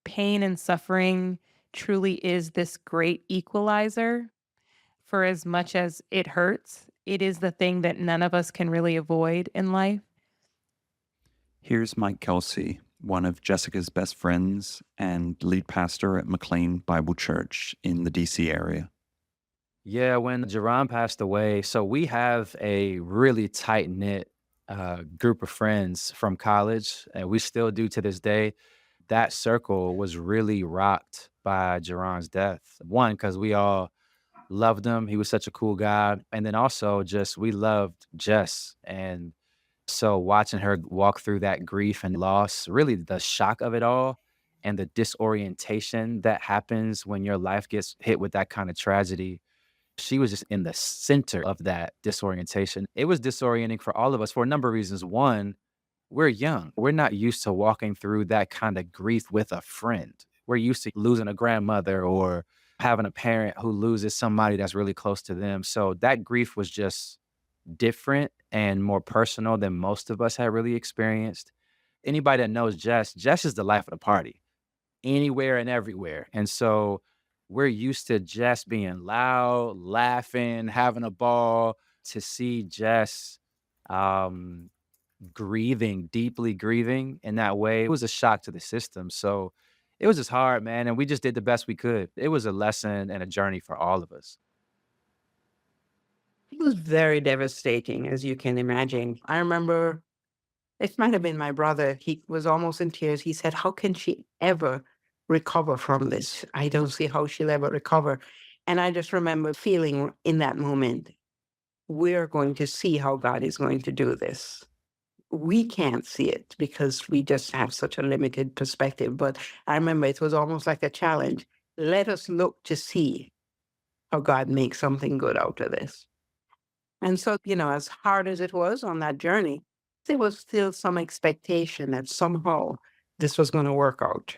Speaker 1: pain and suffering truly is this great equalizer. For as much as it hurts, it is the thing that none of us can really avoid in life.
Speaker 3: Here's Mike Kelsey, one of Jessica's best friends and lead pastor at McLean Bible Church in the DC area.
Speaker 8: Yeah, when Jerron passed away, so we have a really tight knit group of friends from college, and we still do to this day. That circle was really rocked by Jerron's death. One, because we all loved him. He was such a cool guy. And then also just we loved Jess. And so watching her walk through that grief and loss, really the shock of it all and the disorientation that happens when your life gets hit with that kind of tragedy, she was just in the center of that disorientation. It was disorienting for all of us for a number of reasons. One, we're young. We're not used to walking through that kind of grief with a friend. We're used to losing a grandmother or having a parent who loses somebody that's really close to them. So that grief was just different and more personal than most of us had really experienced. Anybody that knows Jess is the life of the party, anywhere and everywhere. And so we're used to Jess being loud, laughing, having a ball. To see Jess grieving, deeply grieving in that way, it was a shock to the system. So it was just hard, man. And we just did the best we could. It was a lesson and a journey for all of us.
Speaker 4: It was very devastating, as you can imagine. I remember it might have been my brother. He was almost in tears. He said, "How can she ever recover from this? I don't see how she'll ever recover." And I just remember feeling in that moment, we're going to see how God is going to do this. We can't see it because we just have such a limited perspective. But I remember it was almost like a challenge. Let us look to see how God makes something good out of this. And so, as hard as it was on that journey, there was still some expectation that somehow this was going to work out.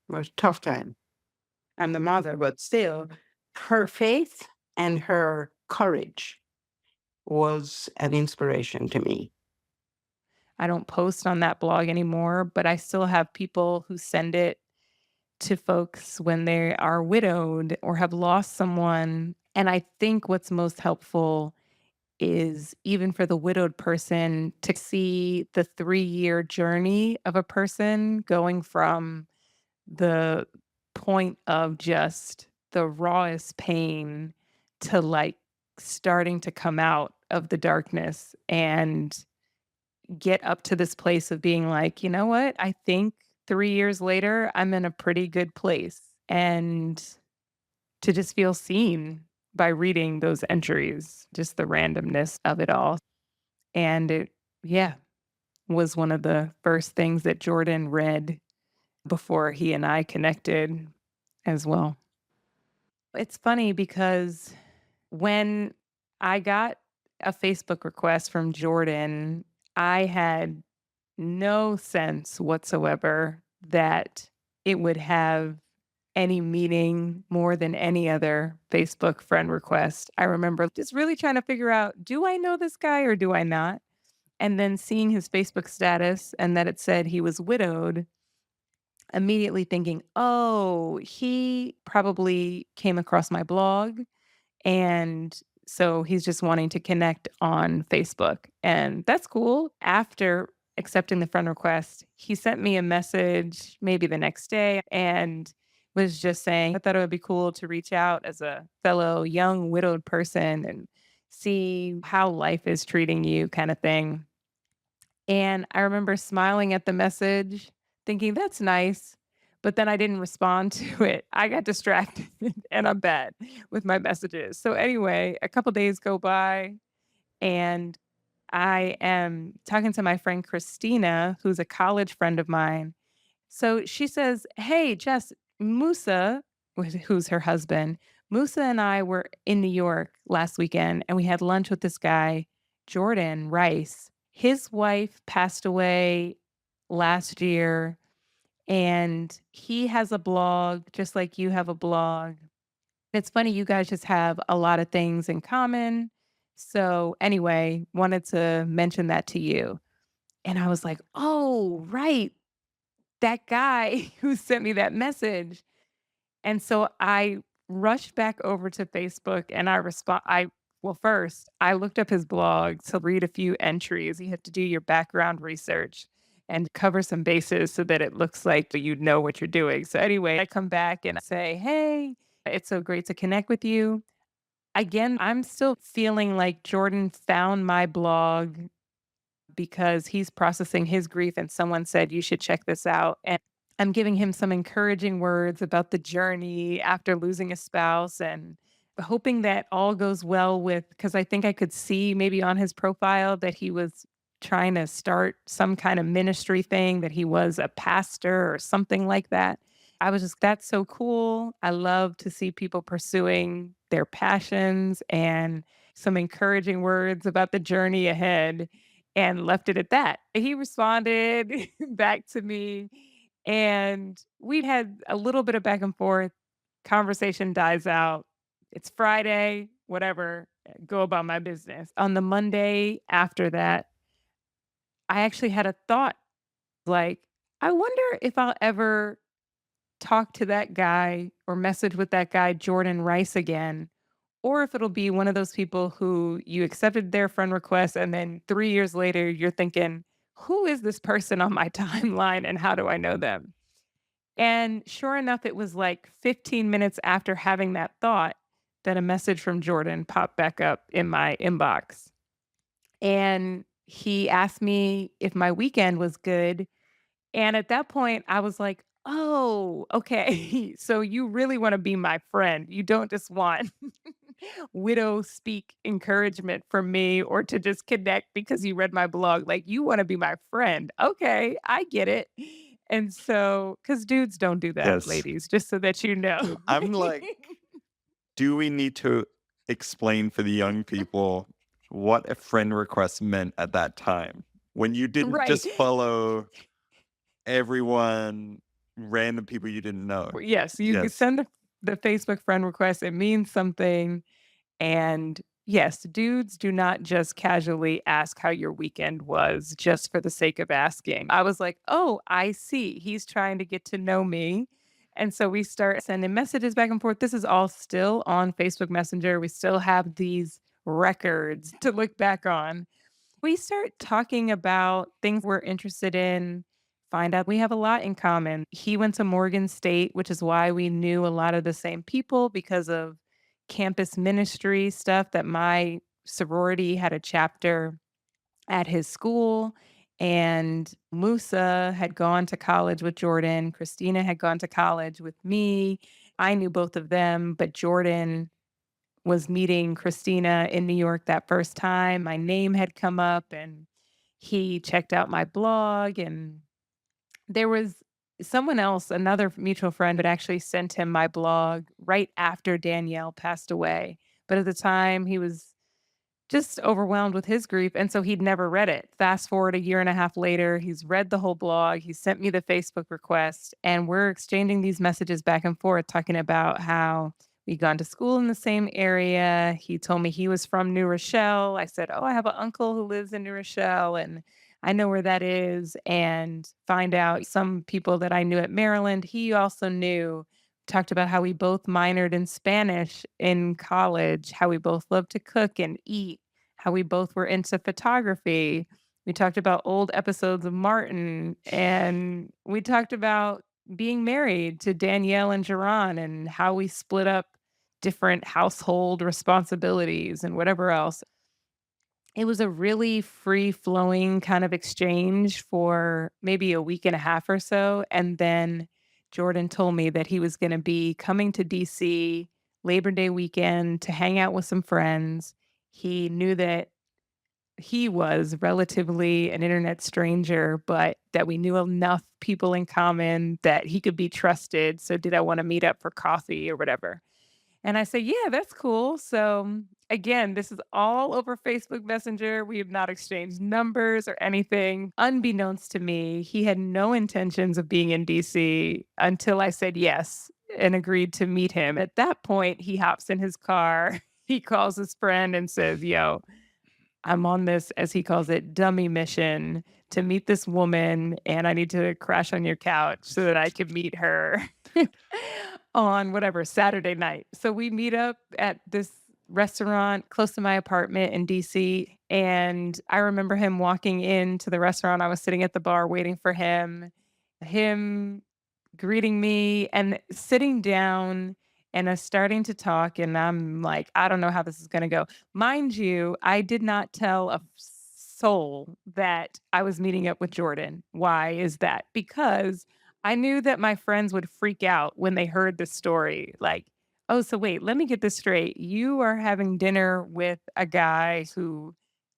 Speaker 4: It was a tough time. I'm the mother, but still, her faith and her courage was an inspiration to me.
Speaker 1: I don't post on that blog anymore, but I still have people who send it to folks when they are widowed or have lost someone. And I think what's most helpful is even for the widowed person to see the 3-year journey of a person going from the point of just the rawest pain to like starting to come out of the darkness and get up to this place of being like, you know what? I think 3 years later, I'm in a pretty good place. And to just feel seen by reading those entries, just the randomness of it all. And it, yeah, was one of the first things that Jordan read before he and I connected as well. It's funny because when I got a Facebook request from Jordan, I had no sense whatsoever that it would have any meaning more than any other Facebook friend request. I remember just really trying to figure out, do I know this guy or do I not? And then seeing his Facebook status and that it said he was widowed, immediately thinking, oh, he probably came across my blog and so he's just wanting to connect on Facebook. And that's cool. After accepting the friend request, he sent me a message maybe the next day and was just saying, I thought it would be cool to reach out as a fellow young widowed person and see how life is treating you, kind of thing. And I remember smiling at the message, thinking, that's nice. but then I didn't respond to it. I got distracted and I'm bad with my messages. So anyway, a couple days go by and I am talking to my friend Christina, who's a college friend of mine. So she says, "Hey, Jess, Musa," who's her husband, "Musa and I were in New York last weekend and we had lunch with this guy, Jordan Rice. His wife passed away last year and he has a blog just like you have a blog. It's funny, you guys just have a lot of things in common. So, anyway, wanted to mention that to you." And I was like, "Oh, right. That guy who sent me that message." And so I rushed back over to Facebook and well, first, I looked up his blog to read a few entries. You have to do your background research and cover some bases so that it looks like you know what you're doing. So anyway, I come back and I say, "Hey, it's so great to connect with you." Again, I'm still feeling like Jordan found my blog because he's processing his grief and someone said, "You should check this out." And I'm giving him some encouraging words about the journey after losing a spouse and hoping that all goes well with, because I think I could see maybe on his profile that he was trying to start some kind of ministry thing, that he was a pastor or something like that. I was just, that's so cool. I love to see people pursuing their passions and some encouraging words about the journey ahead and left it at that. He responded back to me and we had a little bit of back and forth. Conversation dies out. It's Friday, whatever, go about my business. On the Monday after that, I actually had a thought like, I wonder if I'll ever talk to that guy or message with that guy, Jordan Rice, again, or if it'll be one of those people who you accepted their friend request and then 3 years later you're thinking, who is this person on my timeline and how do I know them? And sure enough, it was like 15 minutes after having that thought that a message from Jordan popped back up in my inbox. And he asked me if my weekend was good. And at that point, I was like, oh, okay. So you really want to be my friend. You don't just want widow speak encouragement from me or to just connect because you read my blog. Like, you want to be my friend. Okay, I get it. And so, because dudes don't do that,
Speaker 3: Yes.
Speaker 1: ladies, just so that you know.
Speaker 3: I'm like, do we need to explain for the young people what a friend request meant at that time? When you didn't
Speaker 1: Right.
Speaker 3: just follow everyone, random people you didn't know.
Speaker 1: Yes, you could
Speaker 3: Yes.
Speaker 1: send the Facebook friend request. It means something. And yes, dudes do not just casually ask how your weekend was just for the sake of asking. I was like, oh, I see. He's trying to get to know me. And so we start sending messages back and forth. This is all still on Facebook Messenger. We still have these records to look back on. We start talking about things we're interested in, find out we have a lot in common. He went to Morgan State, which is why we knew a lot of the same people because of campus ministry stuff, that my sorority had a chapter at his school. And Musa had gone to college with Jordan. Christina had gone to college with me. I knew both of them, but Jordan was meeting Christina in New York that first time. My name had come up and he checked out my blog. And there was someone else, another mutual friend, had actually sent him my blog right after Danielle passed away. But at the time, he was just overwhelmed with his grief. And so he'd never read it. Fast forward a year and a half later, he's read the whole blog. He sent me the Facebook request, and we're exchanging these messages back and forth, talking about how we'd gone to school in the same area. He told me he was from New Rochelle. I said, oh, I have an uncle who lives in New Rochelle, and I know where that is. And find out some people that I knew at Maryland, he also knew. Talked about how we both minored in Spanish in college, how we both loved to cook and eat, how we both were into photography. We talked about old episodes of Martin, and we talked about being married to Danielle and Jerron and how we split up different household responsibilities and whatever else. It was a really free flowing kind of exchange for maybe a week and a half or so. And then Jordan told me that he was going to be coming to DC Labor Day weekend to hang out with some friends. He knew that he was relatively an internet stranger, but that we knew enough people in common that he could be trusted. So, did I want to meet up for coffee or whatever? And I said, "Yeah, that's cool." So, again, this is all over Facebook Messenger. We have not exchanged numbers or anything. Unbeknownst to me, he had no intentions of being in DC until I said yes and agreed to meet him. At that point, he hops in his car. He calls his friend and says, "Yo, I'm on this," as he calls it, "dummy mission to meet this woman, and I need to crash on your couch so that I can meet her on whatever, Saturday night." So we meet up at this restaurant close to my apartment in DC. And I remember him walking into the restaurant. I was sitting at the bar waiting for him greeting me and sitting down and us starting to talk. And I'm like, I don't know how this is going to go. Mind you, I did not tell a soul that I was meeting up with Jordan. Why is that? Because I knew that my friends would freak out when they heard the story. Like, oh, so wait, let me get this straight. You are having dinner with a guy who,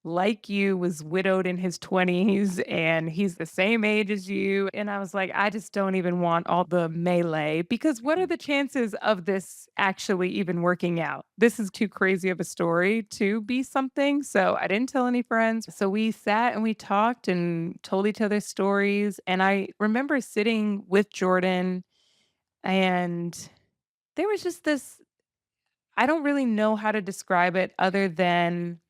Speaker 1: like you, was widowed in his 20s and he's the same age as you. And I was like, I just don't even want all the melee because what are the chances of this actually even working out? This is too crazy of a story to be something. So I didn't tell any friends. So we sat and we talked and told each other stories. And I remember sitting with Jordan and there was just this, I don't really know how to describe it other than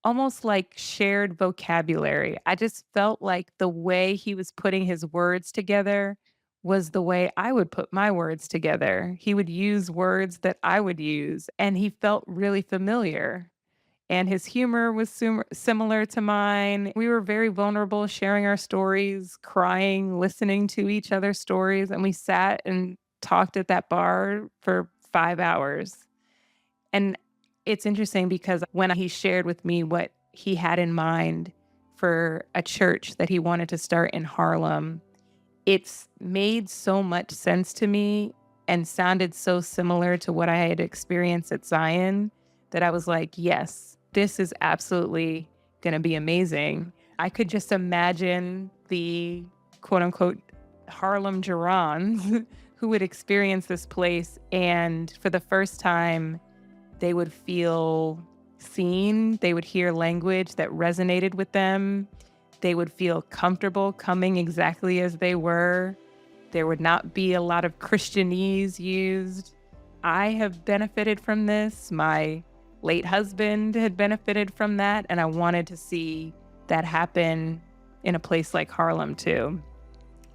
Speaker 1: almost like shared vocabulary. I just felt like the way he was putting his words together was the way I would put my words together. He would use words that I would use, and he felt really familiar. And his humor was similar to mine. We were very vulnerable, sharing our stories, crying, listening to each other's stories. And we sat and talked at that bar for 5 hours. And it's interesting because when he shared with me what he had in mind for a church that he wanted to start in Harlem, it's made so much sense to me and sounded so similar to what I had experienced at Zion that I was like, yes, this is absolutely going to be amazing. I could just imagine the quote unquote Harlem Gerons who would experience this place and for the first time, they would feel seen. They would hear language that resonated with them. They would feel comfortable coming exactly as they were. There would not be a lot of Christianese used. I have benefited from this. My late husband had benefited from that. And I wanted to see that happen in a place like Harlem too.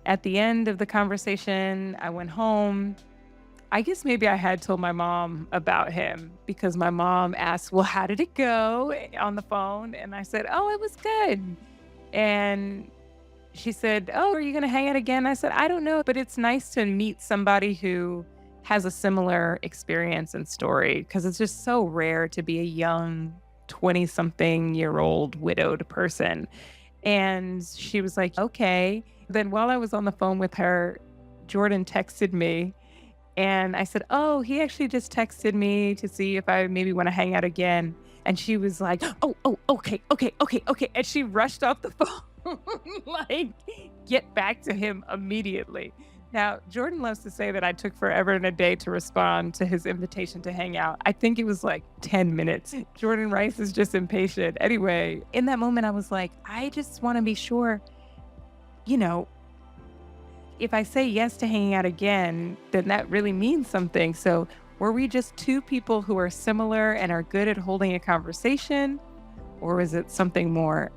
Speaker 1: At the end of the conversation, I went home. I guess maybe I had told my mom about him because my mom asked, well, how did it go on the phone? And I said, oh, it was good. And she said, oh, are you going to hang out again? I said, I don't know, but it's nice to meet somebody who has a similar experience and story because it's just so rare to be a young 20-something-year-old widowed person. And she was like, okay. Then while I was on the phone with her, Jordan texted me. And I said, oh, he actually just texted me to see if I maybe want to hang out again. And she was like, oh, okay. And she rushed off the phone, like, get back to him immediately. Now, Jordan loves to say that I took forever and a day to respond to his invitation to hang out. I think it was like 10 minutes. Jordan Rice is just impatient. Anyway, in that moment, I was like, I just want to be sure, if I say yes to hanging out again, then that really means something. So were we just two people who are similar and are good at holding a conversation? Or is it something more?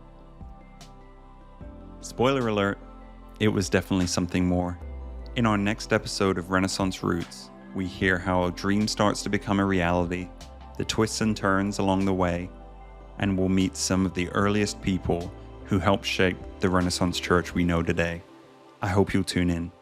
Speaker 3: Spoiler alert, it was definitely something more. In our next episode of Renaissance Roots, we hear how a dream starts to become a reality, the twists and turns along the way, and we'll meet some of the earliest people who helped shape the Renaissance church we know today. I hope you'll tune in.